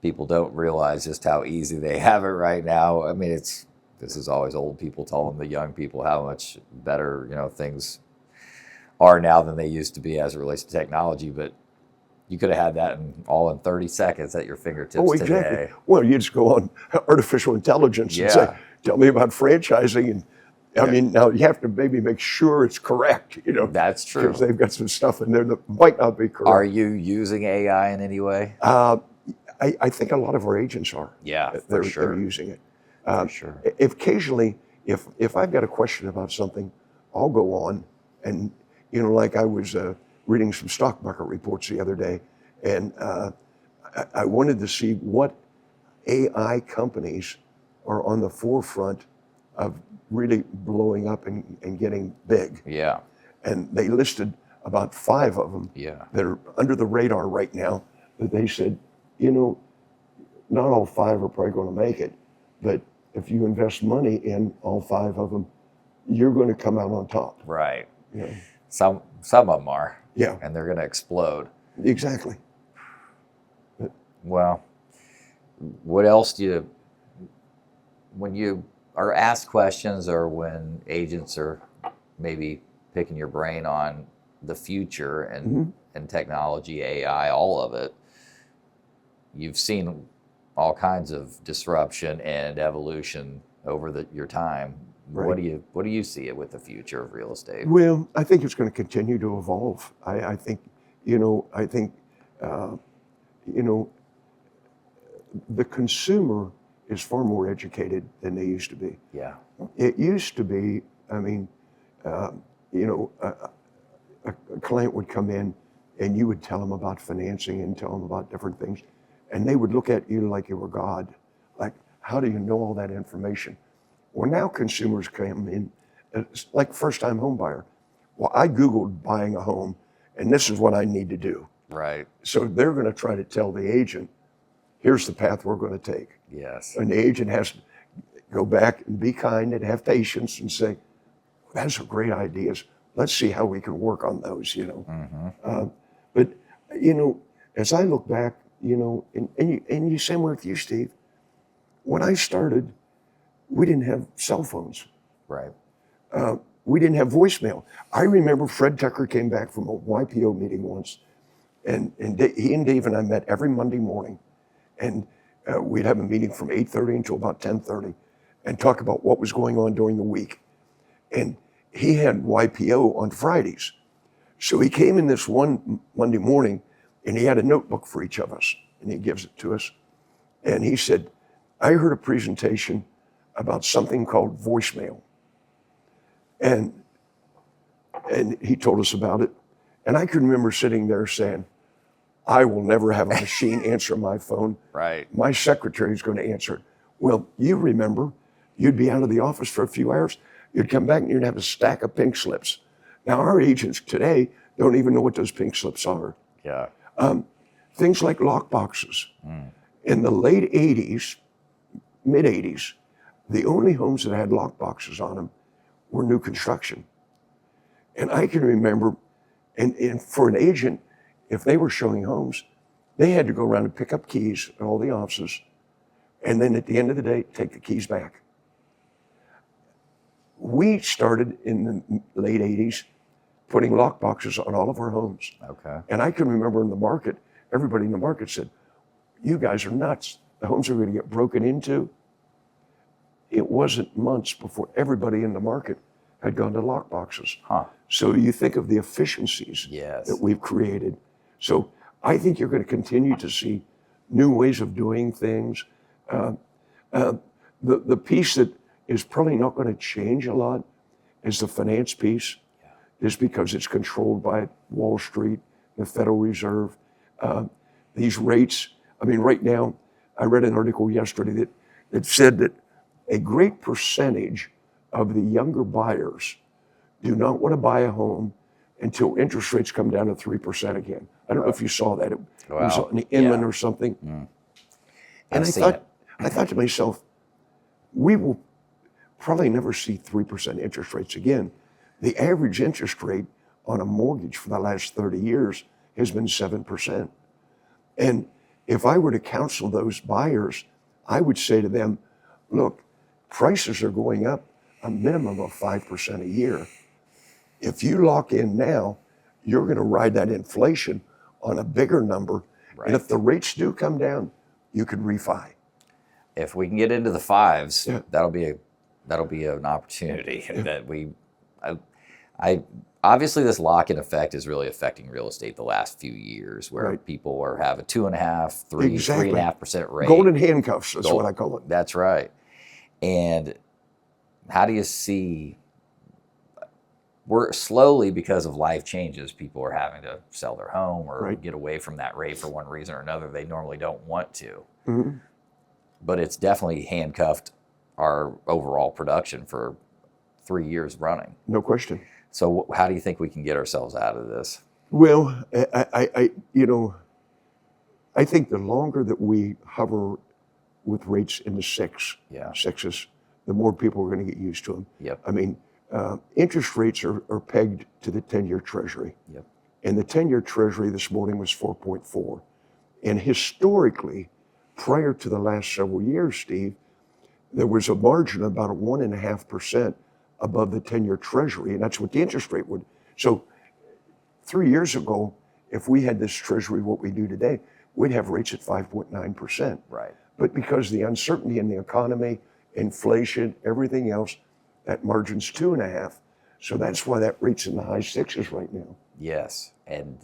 People don't realize just how easy they have it right now. I mean, this is always old people telling the young people how much better, you know, things are now than they used to be as it relates to technology. But you could have had that all in 30 seconds at your fingertips Oh, exactly. today. Well, you just go on artificial intelligence and say, tell me about franchising. And I mean, now you have to maybe make sure it's correct, you know. That's true. Because they've got some stuff in there that might not be correct. Are you using AI in any way? I think a lot of our agents are. Yeah, They're for sure. using it. For sure. Occasionally, if I've got a question about something, I'll go on and, like I was reading some stock market reports the other day, and I wanted to see what AI companies are on the forefront of really blowing up and getting big. Yeah. And they listed about 5 of them that are under the radar right now, that they said, not all 5 are probably going to make it, but if you invest money in all 5 of them, you're going to come out on top. Right. You know? Some of them are. Yeah. And they're going to explode. Exactly. Well, what else do you, when you are asked questions or when agents are maybe picking your brain on the future and technology, AI, all of it, you've seen all kinds of disruption and evolution over your time. Right. What do you see it with the future of real estate? Well, I think it's going to continue to evolve. I think the consumer is far more educated than they used to be. Yeah. It used to be, a client would come in and you would tell them about financing and tell them about different things, and they would look at you like you were God. Like, how do you know all that information? Well, now consumers come in, like first-time home buyer. Well, I Googled buying a home, and this is what I need to do. Right. So they're going to try to tell the agent, here's the path we're going to take. Yes. And the agent has to go back and be kind and have patience and say, those are great ideas. Let's see how we can work on those, But, as I look back, and you same with you, Steve, when I started, we didn't have cell phones. Right. We didn't have voicemail. I remember Fred Tucker came back from a YPO meeting once, and he and Dave and I met every Monday morning, and we'd have a meeting from 8:30 until about 10:30 and talk about what was going on during the week. And he had YPO on Fridays. So he came in this one Monday morning, and he had a notebook for each of us, and he gives it to us. And he said, I heard a presentation about something called voicemail. And he told us about it. And I can remember sitting there saying, I will never have a machine answer my phone. Right. My secretary is going to answer it. Well, you remember, you'd be out of the office for a few hours, you'd come back and you'd have a stack of pink slips. Now, our agents today don't even know what those pink slips are. Yeah. Things like lock boxes. In the late 80s, mid 80s, the only homes that had lock boxes on them were new construction. And I can remember, and for an agent, if they were showing homes, they had to go around and pick up keys at all the offices, and then at the end of the day, take the keys back. We started in the late 80s putting lock boxes on all of our homes. Okay. And I can remember in the market, everybody in the market said, you guys are nuts. The homes are going to get broken into. It wasn't months before everybody in the market had gone to lock boxes. So you think of the efficiencies that we've created. So I think you're going to continue to see new ways of doing things. The piece that is probably not going to change a lot is the finance piece, just because it's controlled by Wall Street, the Federal Reserve. These rates, right now, I read an article yesterday that said that a great percentage of the younger buyers do not want to buy a home until interest rates come down to 3% again. I don't know if you saw that. It was on the Inman or something. And I thought to myself, we will probably never see 3% interest rates again. The average interest rate on a mortgage for the last 30 years has been 7%. And if I were to counsel those buyers, I would say to them, look, prices are going up a minimum of 5% a year. If you lock in now, you're going to ride that inflation on a bigger number. Right. And if the rates do come down, you can refi. If we can get into the 5s, that'll be an opportunity that I obviously this lock-in effect is really affecting real estate the last few years, where people have a 2.5%, 3.5% rate. Golden handcuffs, that's what I call it. That's right. And how do you see, we're slowly, because of life changes, people are having to sell their home or Right. get away from that rate for one reason or another. They normally don't want to, Mhm. but it's definitely handcuffed our overall production for 3 years running. No question. So how do you think we can get ourselves out of this? Well, I think the longer that we hover with rates in the Yeah. sixes, the more people are going to get used to them. Yep. I mean, interest rates are pegged to the 10-year Treasury. Yep. And the 10-year Treasury this morning was 4.4. And historically, prior to the last several years, Steve, there was a margin of about 1.5% above the 10-year Treasury, and that's what the interest rate would. So 3 years ago, if we had this Treasury, what we do today, we'd have rates at 5.9%. Right. But because the uncertainty in the economy, inflation, everything else, that margin's 2.5. So that's why that rate's in the high sixes right now. Yes, and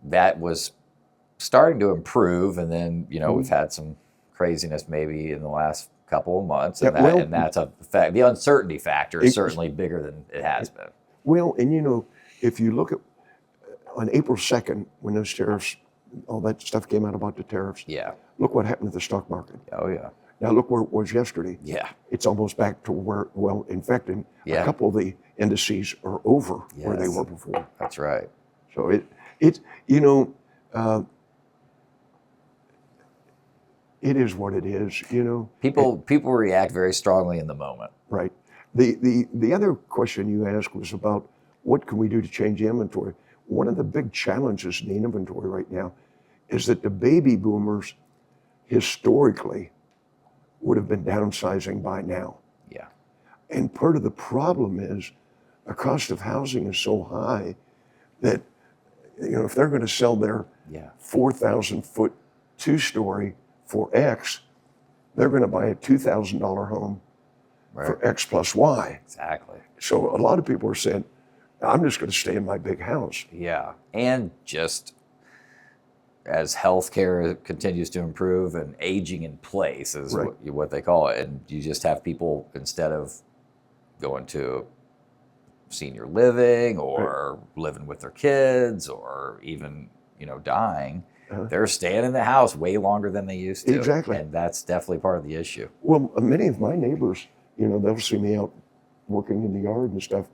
that was starting to improve, and then we've had some craziness maybe in the last couple of months, and, Yeah, and that's a fact. The uncertainty factor is certainly bigger than it has been. Well, and if you look at on April 2nd, when those tariffs, all that stuff came out about the tariffs, Yeah. look what happened to the stock market. Oh yeah. Now look where it was yesterday. Yeah. It's almost back to where, well, in fact, a Yeah. couple of the indices are over where they Yes. were before. That's right. So it is what it is, People react very strongly in the moment. Right. The other question you asked was about what can we do to change the inventory? One of the big challenges in the inventory right now is that the baby boomers historically would have been downsizing by now. Yeah. And part of the problem is the cost of housing is so high that, if they're going to sell their Yeah. 4,000 foot two-story for X, they're going to buy a $2,000 home Right. for X plus Y. Exactly. So a lot of people are saying, I'm just going to stay in my big house. Yeah. And just as healthcare continues to improve and aging in place is Right. what they call it. And you just have people, instead of going to senior living or living with their kids or even, dying, they're staying in the house way longer than they used to. Exactly. And that's definitely part of the issue. Well, many of my neighbors, they'll see me out working in the yard and stuff,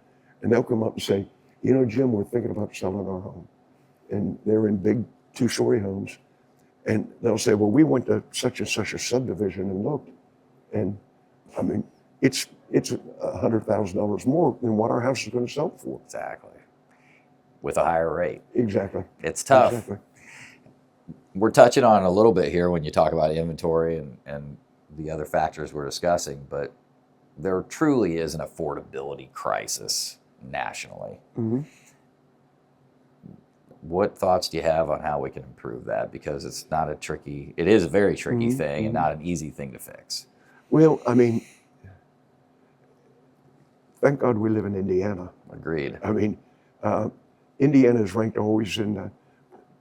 and they'll come up and say, Jim, we're thinking about selling our home. And they're in big two-story homes. And they'll say, well, we went to such and such a subdivision and looked. And I mean, it's $100,000 more than what our house is going to sell for. Exactly. With a higher rate. Exactly. It's tough. Exactly. We're touching on it a little bit here when you talk about inventory and the other factors we're discussing, but there truly is an affordability crisis nationally. Mm-hmm. What thoughts do you have on how we can improve that? Because it is a very tricky Mm-hmm. thing and not an easy thing to fix. Well, I mean, thank God we live in Indiana. Agreed. I mean, Indiana is ranked always in the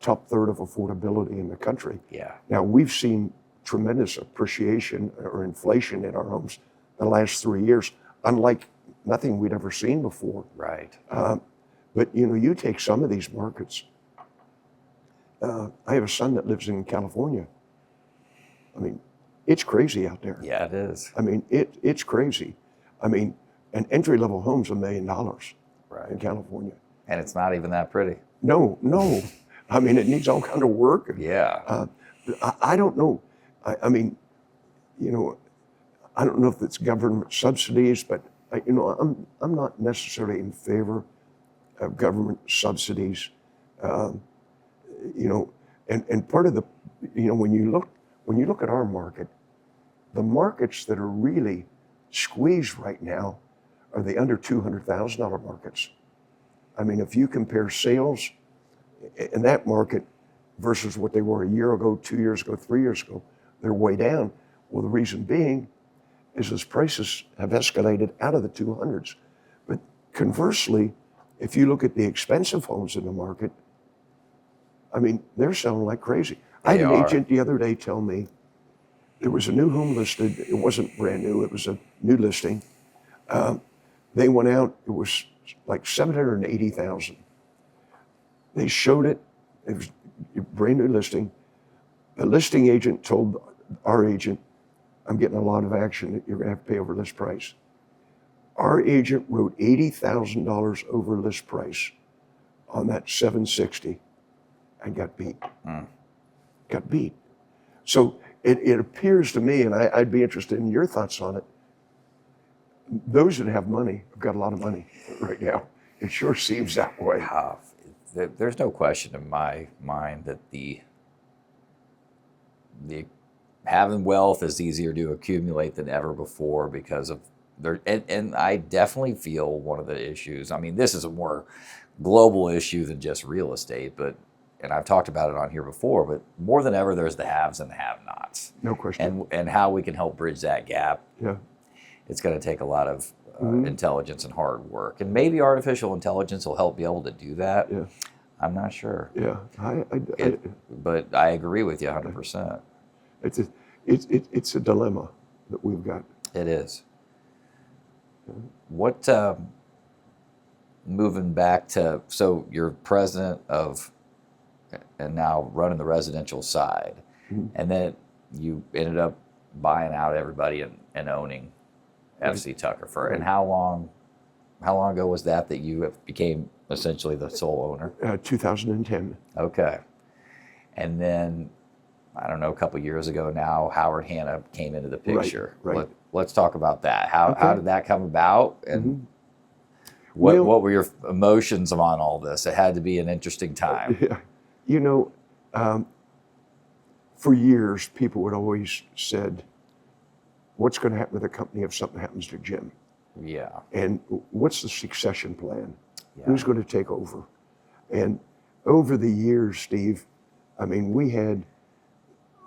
top third of affordability in the country. Yeah. Now, we've seen tremendous appreciation or inflation in our homes the last 3 years, unlike nothing we'd ever seen before. Right. But, you take some of these markets. I have a son that lives in California. I mean, it's crazy out there. Yeah, it is. I mean, it's crazy. I mean, an entry-level home's $1 million Right. in California. And it's not even that pretty. No. I mean, it needs all kind of work. Yeah. I don't know. I mean, I don't know if it's government subsidies, but I'm not necessarily in favor of government subsidies. And part of the, when you look at our market, the markets that are really squeezed right now are the under $200,000 markets. I mean, if you compare sales in that market versus what they were a year ago, 2 years ago, 3 years ago, they're way down. Well, the reason being is those prices have escalated out of the 200s. But conversely, if you look at the expensive homes in the market, I mean, they're selling like crazy. I had an agent the other day tell me There was a new home listed. It wasn't brand new. It was a new listing. They went out. It was like 780,000. They showed it. It was a brand new listing. The listing agent told our agent, "I'm getting a lot of action. You're going to have to pay over list price." Our agent wrote $80,000 over list price on that 760 and got beat. Got beat. So it appears to me, and I'd be interested in your thoughts on it, those that have money have got a lot of money right now. It sure seems that way. There's no question in my mind that the having wealth is easier to accumulate than ever before because of there. And I definitely feel one of the issues. I mean, this is a more global issue than just real estate, and I've talked about it on here before, but more than ever, there's the haves and the have-nots. No question. And how we can help bridge that gap. Yeah. It's going to take a lot of intelligence and hard work. And maybe artificial intelligence will help be able to do that. Yeah. I'm not sure. Yeah. But I agree with you 100%. It's a dilemma that we've got. It is. What, moving back to, so you're president of, and now running the residential side, and then you ended up buying out everybody and owning FC Tucker for, and how long ago was that you became essentially the sole owner? 2010. Okay. And then, I don't know, a couple years ago now, Howard Hanna came into the picture. Right. Let's talk about that. How did that come about? And Well, what were your emotions on all this? It had to be an interesting time. Yeah. You know, for years, people would always said, "What's going to happen to the company if something happens to Jim? Yeah. And what's the succession plan? Yeah. Who's going to take over?" And over the years, Steve, I mean, we had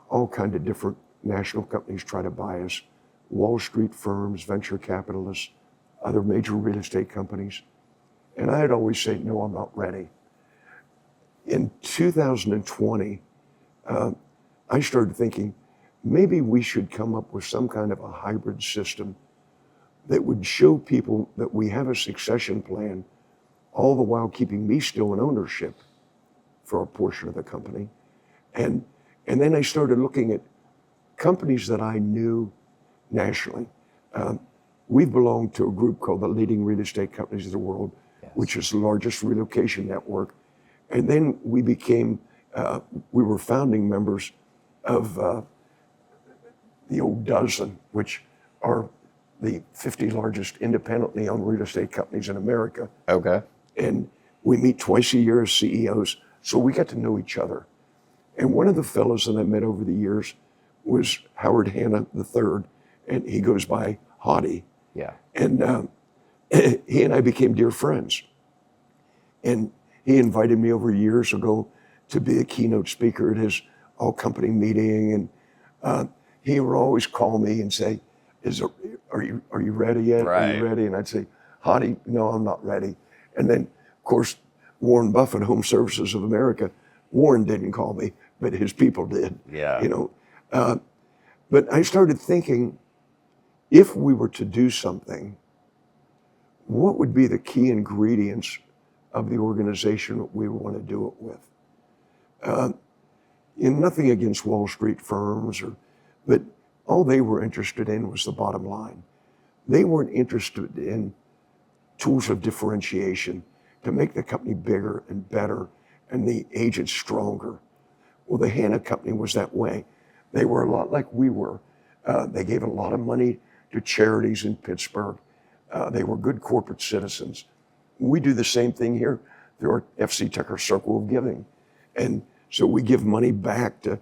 all kinds of different national companies try to buy us, Wall Street firms, venture capitalists, other major real estate companies. And I'd always say, "No, I'm not ready." In 2020, I started thinking, maybe we should come up with some kind of a hybrid system that would show people that we have a succession plan, all the while keeping me still in ownership for a portion of the company. And then I started looking at companies that I knew nationally. We belong to a group called the Leading Real Estate Companies of the World, which is the largest relocation network. And then we became, we were founding members of the old dozen, which are the 50 largest independently owned real estate companies in America. Okay. And we meet twice a year as CEOs, so we got to know each other. And one of the fellows that I met over the years was Howard Hanna III, and he goes by Hottie. Yeah. And he and I became dear friends. And he invited me over years ago to be a keynote speaker at his all-company meeting, and he would always call me and say, "Are you ready yet? Right. Are you ready?" And I'd say, "Hottie, no, I'm not ready." And then, of course, Warren Buffett, Home Services of America, Warren didn't call me, but his people did. Yeah. You know, but I started thinking, if we were to do something, what would be the key ingredients of the organization that we want to do it with? Nothing against Wall Street firms, but all they were interested in was the bottom line. They weren't interested in tools of differentiation to make the company bigger and better and the agents stronger. Well, the Hanna Company was that way. They were a lot like we were. They gave a lot of money to charities in Pittsburgh. They were good corporate citizens. We do the same thing here through our FC Tucker Circle of Giving. And so we give money back to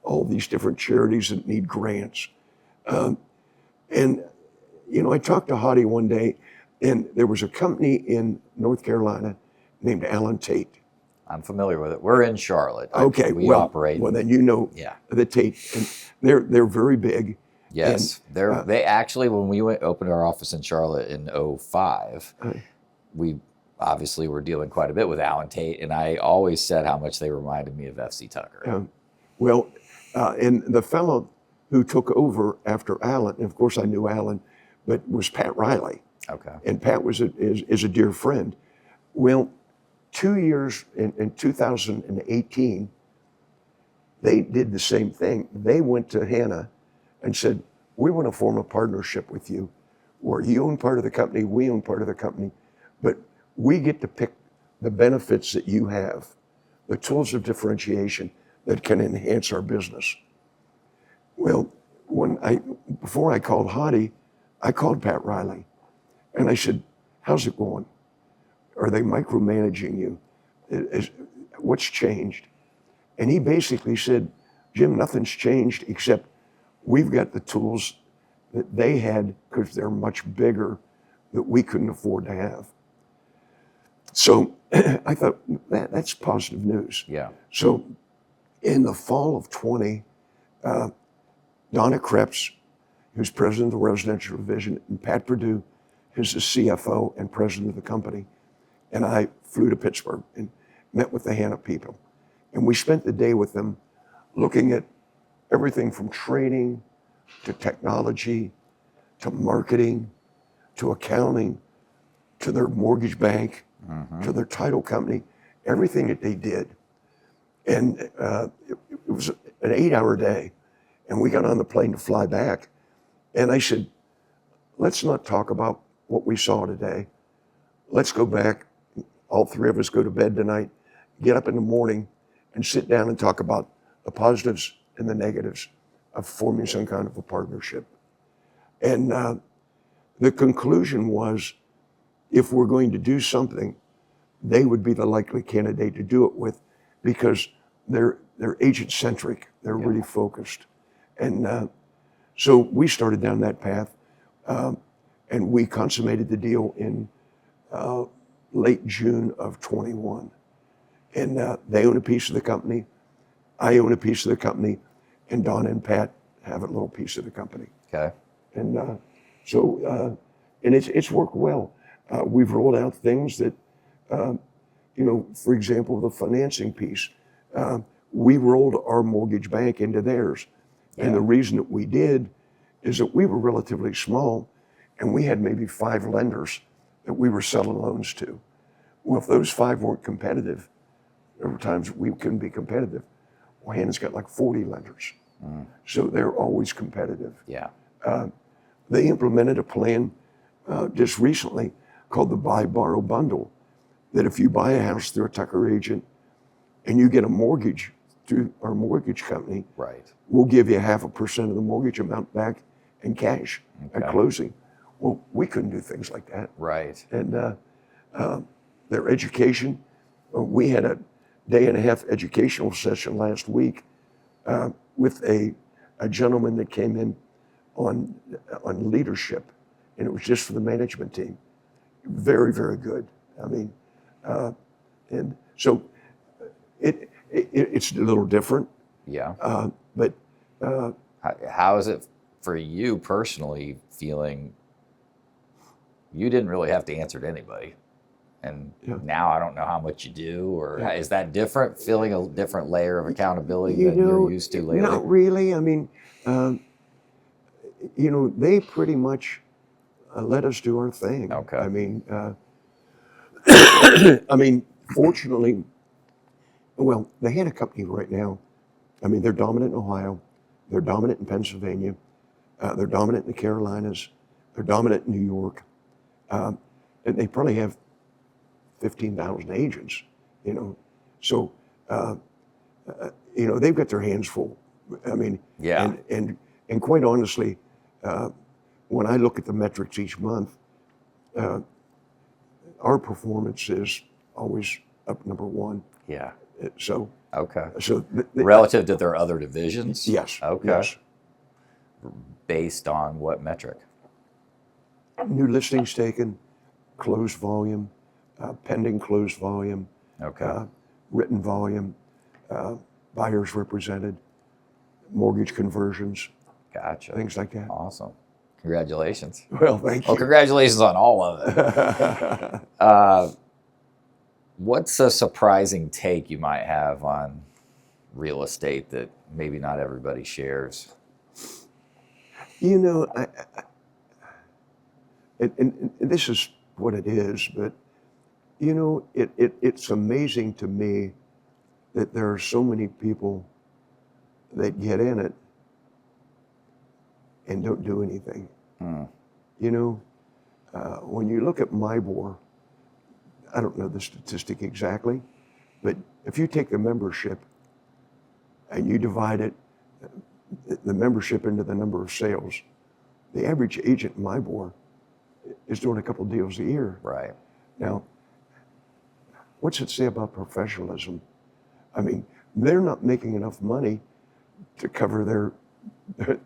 all these different charities that need grants. And, you know, I talked to Hottie one day, and there was a company in North Carolina named Allen Tate. I'm familiar with it. We're in Charlotte. Okay, we operate. Well, then you know the Tate. And they're very big. Yes, and, they actually, when we opened our office in Charlotte in 2005, we obviously were dealing quite a bit with Allen Tate, and I always said how much they reminded me of FC Tucker. And the fellow who took over after Alan, and of course I knew Alan, but was Pat Riley. Okay. And Pat is a dear friend. Well, 2 years in 2018, they did the same thing. They went to Hanna and said, we want to form a partnership with you where you own part of the company, we own part of the company, but we get to pick the benefits that you have, the tools of differentiation that can enhance our business. Well, before I called Hottie, I called Pat Riley and I said, how's it going? Are they micromanaging you? What's changed? And he basically said, Jim, nothing's changed except we've got the tools that they had because they're much bigger that we couldn't afford to have. So I thought that's positive news. Yeah. So in the fall of 20, Donna Krebs, who's president of the residential division, and Pat Perdue, who's the CFO and president of the company, and I flew to Pittsburgh and met with the Hanna people. And we spent the day with them looking at everything from training to technology to marketing to accounting to their mortgage bank to their title company, everything that they did. And it was an 8-hour day. And we got on the plane to fly back. And I said, let's not talk about what we saw today. Let's go back. All three of us go to bed tonight, get up in the morning and sit down and talk about the positives and the negatives of forming some kind of a partnership. And the conclusion was, if we're going to do something, they would be the likely candidate to do it with because they're agent-centric. They're really focused. And so we started down that path, and we consummated the deal in late June of 21. And they own a piece of the company, I own a piece of the company, and Don and Pat have a little piece of the company. Okay. And and it's worked well. We've rolled out things that, for example, the financing piece. We rolled our mortgage bank into theirs. Yeah. And the reason that we did is that we were relatively small and we had maybe 5 lenders that we were selling loans to. Well, if those 5 weren't competitive, there were times we couldn't be competitive. Well, Hanna's got like 40 lenders. So they're always competitive. Yeah. They implemented a plan just recently called the Buy Borrow Bundle, that if you buy a house through a Tucker agent and you get a mortgage through our mortgage company, right, we'll give you 0.5% of the mortgage amount back in cash at closing. Well, we couldn't do things like that. Right. And their education, we had a 1.5-day educational session last week with a gentleman that came in on leadership, and it was just for the management team. Very, very good. I mean, and so it's a little different. Yeah. But how is it for you personally feeling you didn't really have to answer to anybody? And now I don't know how much you do, or is that different, feeling a different layer of accountability than you're used to lately? Not really. I mean, they pretty much let us do our thing. Okay. I mean, fortunately, well, the Hanna Company right now, I mean, they're dominant in Ohio, they're dominant in Pennsylvania, they're dominant in the Carolinas, they're dominant in New York, and they probably have 15,000 agents, So, they've got their hands full. I mean, and quite honestly, when I look at the metrics each month, our performance is always up number 1. Yeah. So. Okay. So relative to their other divisions? Yes. Okay. Yes. Based on what metric? New listings taken, closed volume, pending closed volume, written volume, buyers represented, mortgage conversions. Gotcha. Things like that. Awesome. Congratulations. Well, thank you. Well, congratulations on all of it. What's a surprising take you might have on real estate that maybe not everybody shares? You know, and this is what it is, but you know, it's amazing to me that there are so many people that get in it and don't do anything. You know, when you look at MIBOR, I don't know the statistic exactly, but if you take the membership and you divide it, the membership into the number of sales, the average agent in MIBOR is doing a couple deals a year. Right. Now, what's it say about professionalism? I mean, they're not making enough money to cover their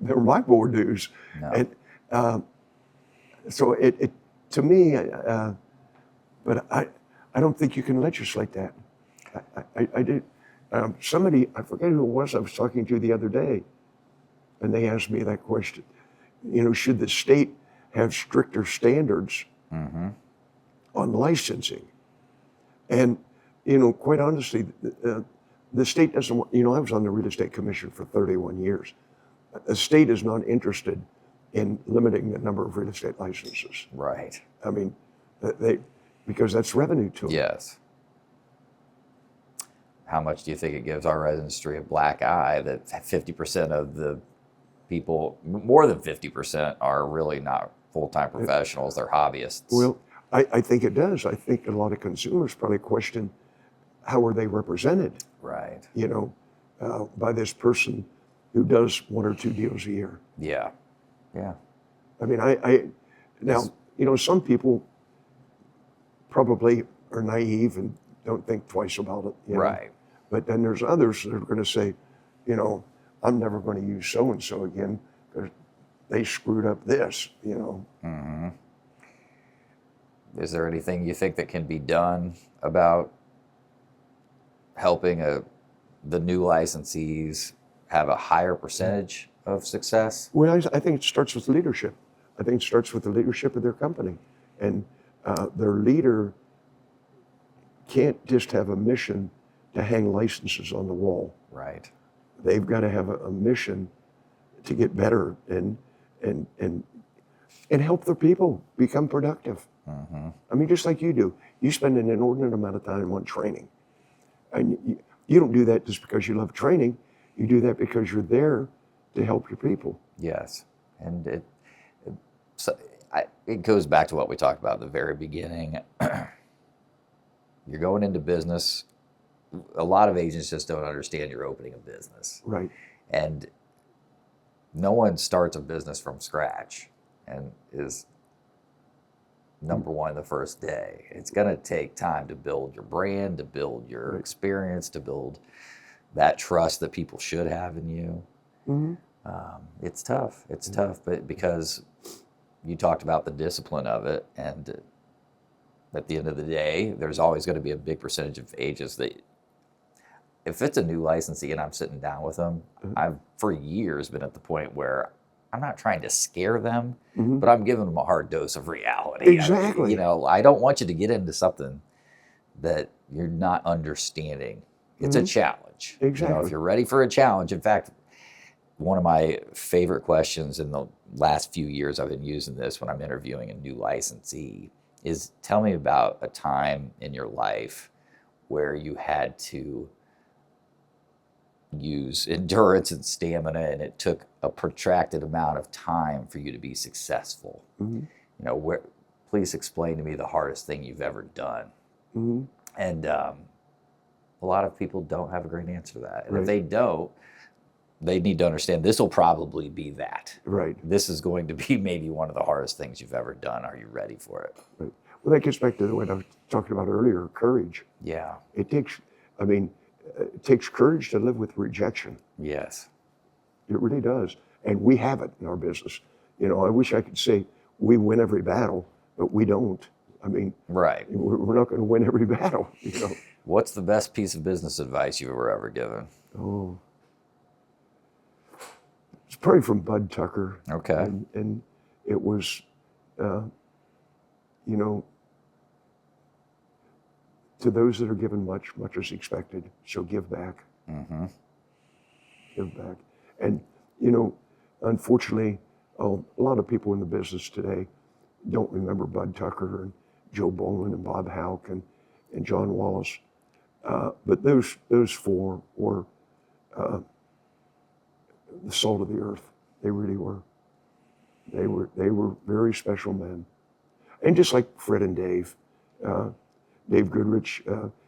MIBOR dues. No. And so it to me, but I don't think you can legislate that. I did. Somebody, I forget who it was I was talking to the other day, and they asked me that question. You know, should the state have stricter standards on licensing? And, you know, quite honestly, the state doesn't want, you know, I was on the real estate commission for 31 years. The state is not interested in limiting the number of real estate licenses. Right. I mean, because that's revenue to them. Yes. How much do you think it gives our registry a black eye that 50% of the people, more than 50%, are really not full-time professionals, they're hobbyists? Well, I think it does. I think a lot of consumers probably question, how are they represented? Right. You know, by this person who does 1 or 2 deals a year. Yeah. Yeah. I mean, now, you know, some people probably are naive and don't think twice about it. You know? Right. But then there's others that are going to say, you know, I'm never going to use so-and-so again because they screwed up this, you know. Mm-hmm. Is there anything you think that can be done about helping the new licensees have a higher percentage of success? Well, I think it starts with leadership. I think it starts with the leadership of their company. And their leader can't just have a mission to hang licenses on the wall. Right. They've got to have a mission to get better and help their people become productive. Mm-hmm. I mean, just like you do. You spend an inordinate amount of time on training. And you don't do that just because you love training. You do that because you're there to help your people. Yes. And it goes back to what we talked about at the very beginning. You're going into business. A lot of agents just don't understand you're opening a business. Right. And no one starts a business from scratch and is number one the first day. It's going to take time to build your brand, to build your experience, to build that trust that people should have in you. Mm-hmm. It's tough. It's tough, but because you talked about the discipline of it, and at the end of the day, there's always going to be a big percentage of agents that, if it's a new licensee and I'm sitting down with them, I've for years been at the point where I'm not trying to scare them, but I'm giving them a hard dose of reality. Exactly. You know, I don't want you to get into something that you're not understanding. It's a challenge. Exactly. You know, if you're ready for a challenge, in fact, one of my favorite questions in the last few years I've been using this when I'm interviewing a new licensee is, tell me about a time in your life where you had to use endurance and stamina and it took a protracted amount of time for you to be successful. You know, please explain to me the hardest thing you've ever done. And a lot of people don't have a great answer to that. And if they don't, they need to understand this will probably be that. Right. This is going to be maybe one of the hardest things you've ever done. Are you ready for it? Right. Well, that gets back to what I was talking about earlier, courage. Yeah. It takes, it takes courage to live with rejection. Yes. It really does. And we have it in our business. You know, I wish I could say we win every battle, but we don't. I mean, right. We're not going to win every battle, you know. What's the best piece of business advice you were ever given? Oh. It's probably from Bud Tucker. Okay. And it was, you know, to those that are given much, much is expected. So give back. Give back. And, you know, unfortunately, Oh, a lot of people in the business today don't remember Bud Tucker and Joe Bowman and Bob Houck and John Wallace. But those four were the salt of the earth. They really were. They were very special men. And just like Fred and Dave, Dave Goodrich,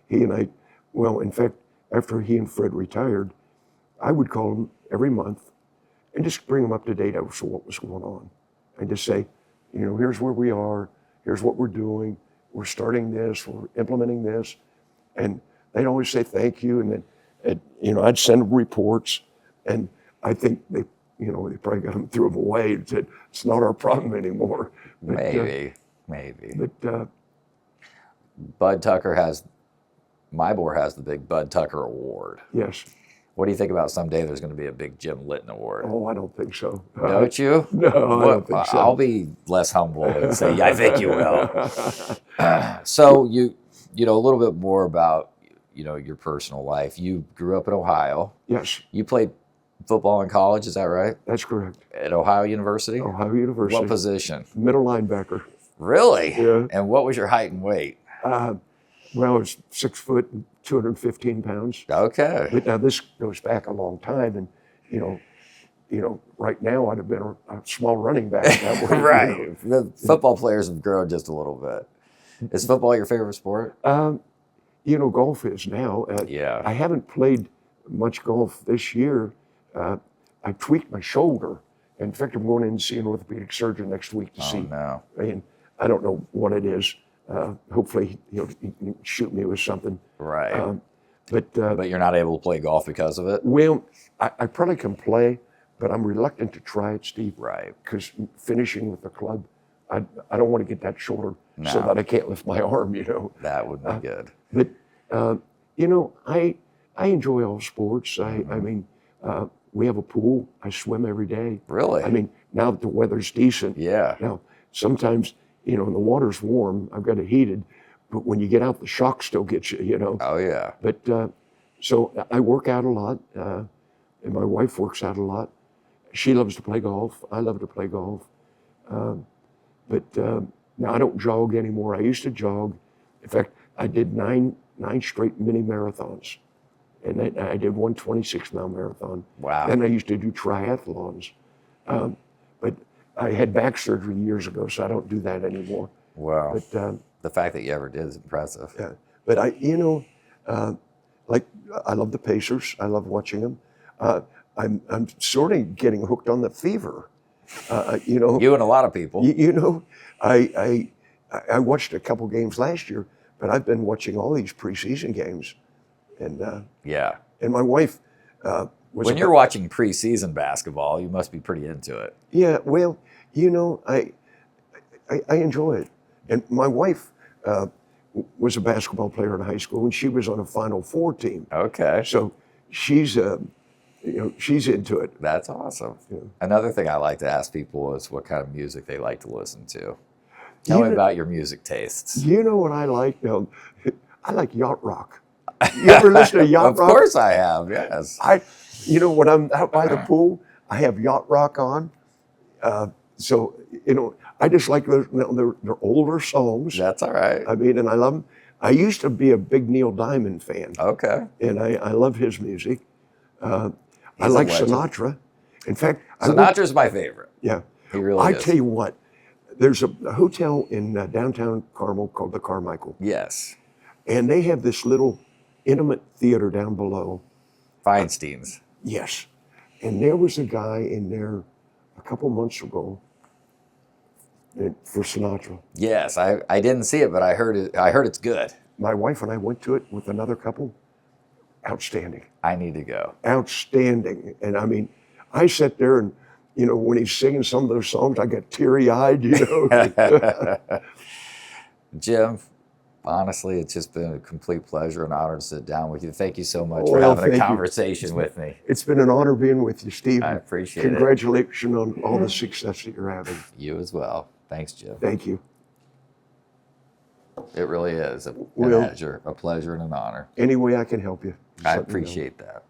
he and I, well, in fact, after he and Fred retired, I would call him every month and just bring him up to date as to what was going on. And just say, here's where we are, here's what we're doing, we're starting this, we're implementing this. And they'd always say thank you. And then, I'd send them reports. And I think they probably got them, threw them away and said, it's not our problem anymore. But, Maybe. But Bud Tucker MIBOR has the big Bud Tucker Award. yes. What do you think about someday there's going to be a big Jim Litten Award? Oh, I don't think so. Don't you? No, I don't think so. I'll be less humble and say, yeah, I think you will. So a little bit more about, your personal life. You grew up in Ohio. Yes, You played football in college, is that right? that's correct. At Ohio University? Ohio University. What position? Middle linebacker. Really? Yeah. And what was your height and weight? Well, I was 6 foot and 215 pounds. Okay. But now this goes back a long time, and right now I'd have been a small running back that way. Right. The football players have grown just a little bit. Is football your favorite sport? Golf is now. Yeah. I haven't played much golf this year. I tweaked my shoulder. In fact, I'm going in to see an orthopedic surgeon next week to see. No. And I don't know what it is. Hopefully, he can shoot me with something. Right. But You're not able to play golf because of it? well, I probably can play, but I'm reluctant to try it, Steve. Right. Because finishing with the club, I don't want to get that shoulder so No. that I can't lift my arm. That would be good. But I enjoy all sports. I mean, we have a pool. I swim every day. Really? I mean, now that the weather's decent. Yeah. Now, sometimes, the water's warm. I've got it heated. But when you get out, the shock still gets you, Oh, yeah. But so I work out a lot. And my wife works out a lot. She loves to play golf. I love to play golf. But now I don't jog anymore. I used to jog. In fact, I did nine straight mini marathons. And then I did one 26-mile marathon. Wow. Then I used to do triathlons. But I had back surgery years ago, so I don't do that anymore. Wow. But The fact that you ever did is impressive. yeah, but I love the Pacers. I love watching them. I'm sort of getting hooked on the fever. You and a lot of people. I watched a couple games last year, but I've been watching all these preseason games, and Yeah. and my wife was. When you're watching preseason basketball, you must be pretty into it. Yeah, well, I enjoy it, and my wife was a basketball player in high school, and she was on a Final Four team. Okay. So she's she's into it. That's awesome. Yeah. Another thing I like to ask people is what kind of music they like to listen to. Tell me about your music tastes. You know what I like? Now, I like yacht rock. You ever listen to yacht rock? Of course I have, yes. When I'm out by the pool, I have yacht rock on. So I just like those. They're older songs. That's all right. I mean, and I love them. I used to be a big Neil Diamond fan, Okay. and I love his music. I He's a like legend. Sinatra. In fact, Sinatra's my favorite. yeah. He really I is. tell you what, there's a hotel in downtown Carmel called the Carmichael, Yes. and they have this little intimate theater down below. Feinstein's. Yes, and there was a guy in there a couple months ago for Sinatra. Yes, I didn't see it, but I heard it. I heard it's good. My wife and I went to it with another couple. Outstanding, I need to go. outstanding. And I mean, I sat there and, when he's singing some of those songs, I got teary-eyed, Jim, honestly, it's just been a complete pleasure and honor to sit down with you. Thank you so much Well, for having thank a you. conversation with me. It's been an honor being with you, Steve. I appreciate it. Congratulations on all the success that you're having. You as well. Thanks, Jim. Thank you. It really is a Well- pleasure and an honor. Any way I can help you. just I let me know. appreciate that.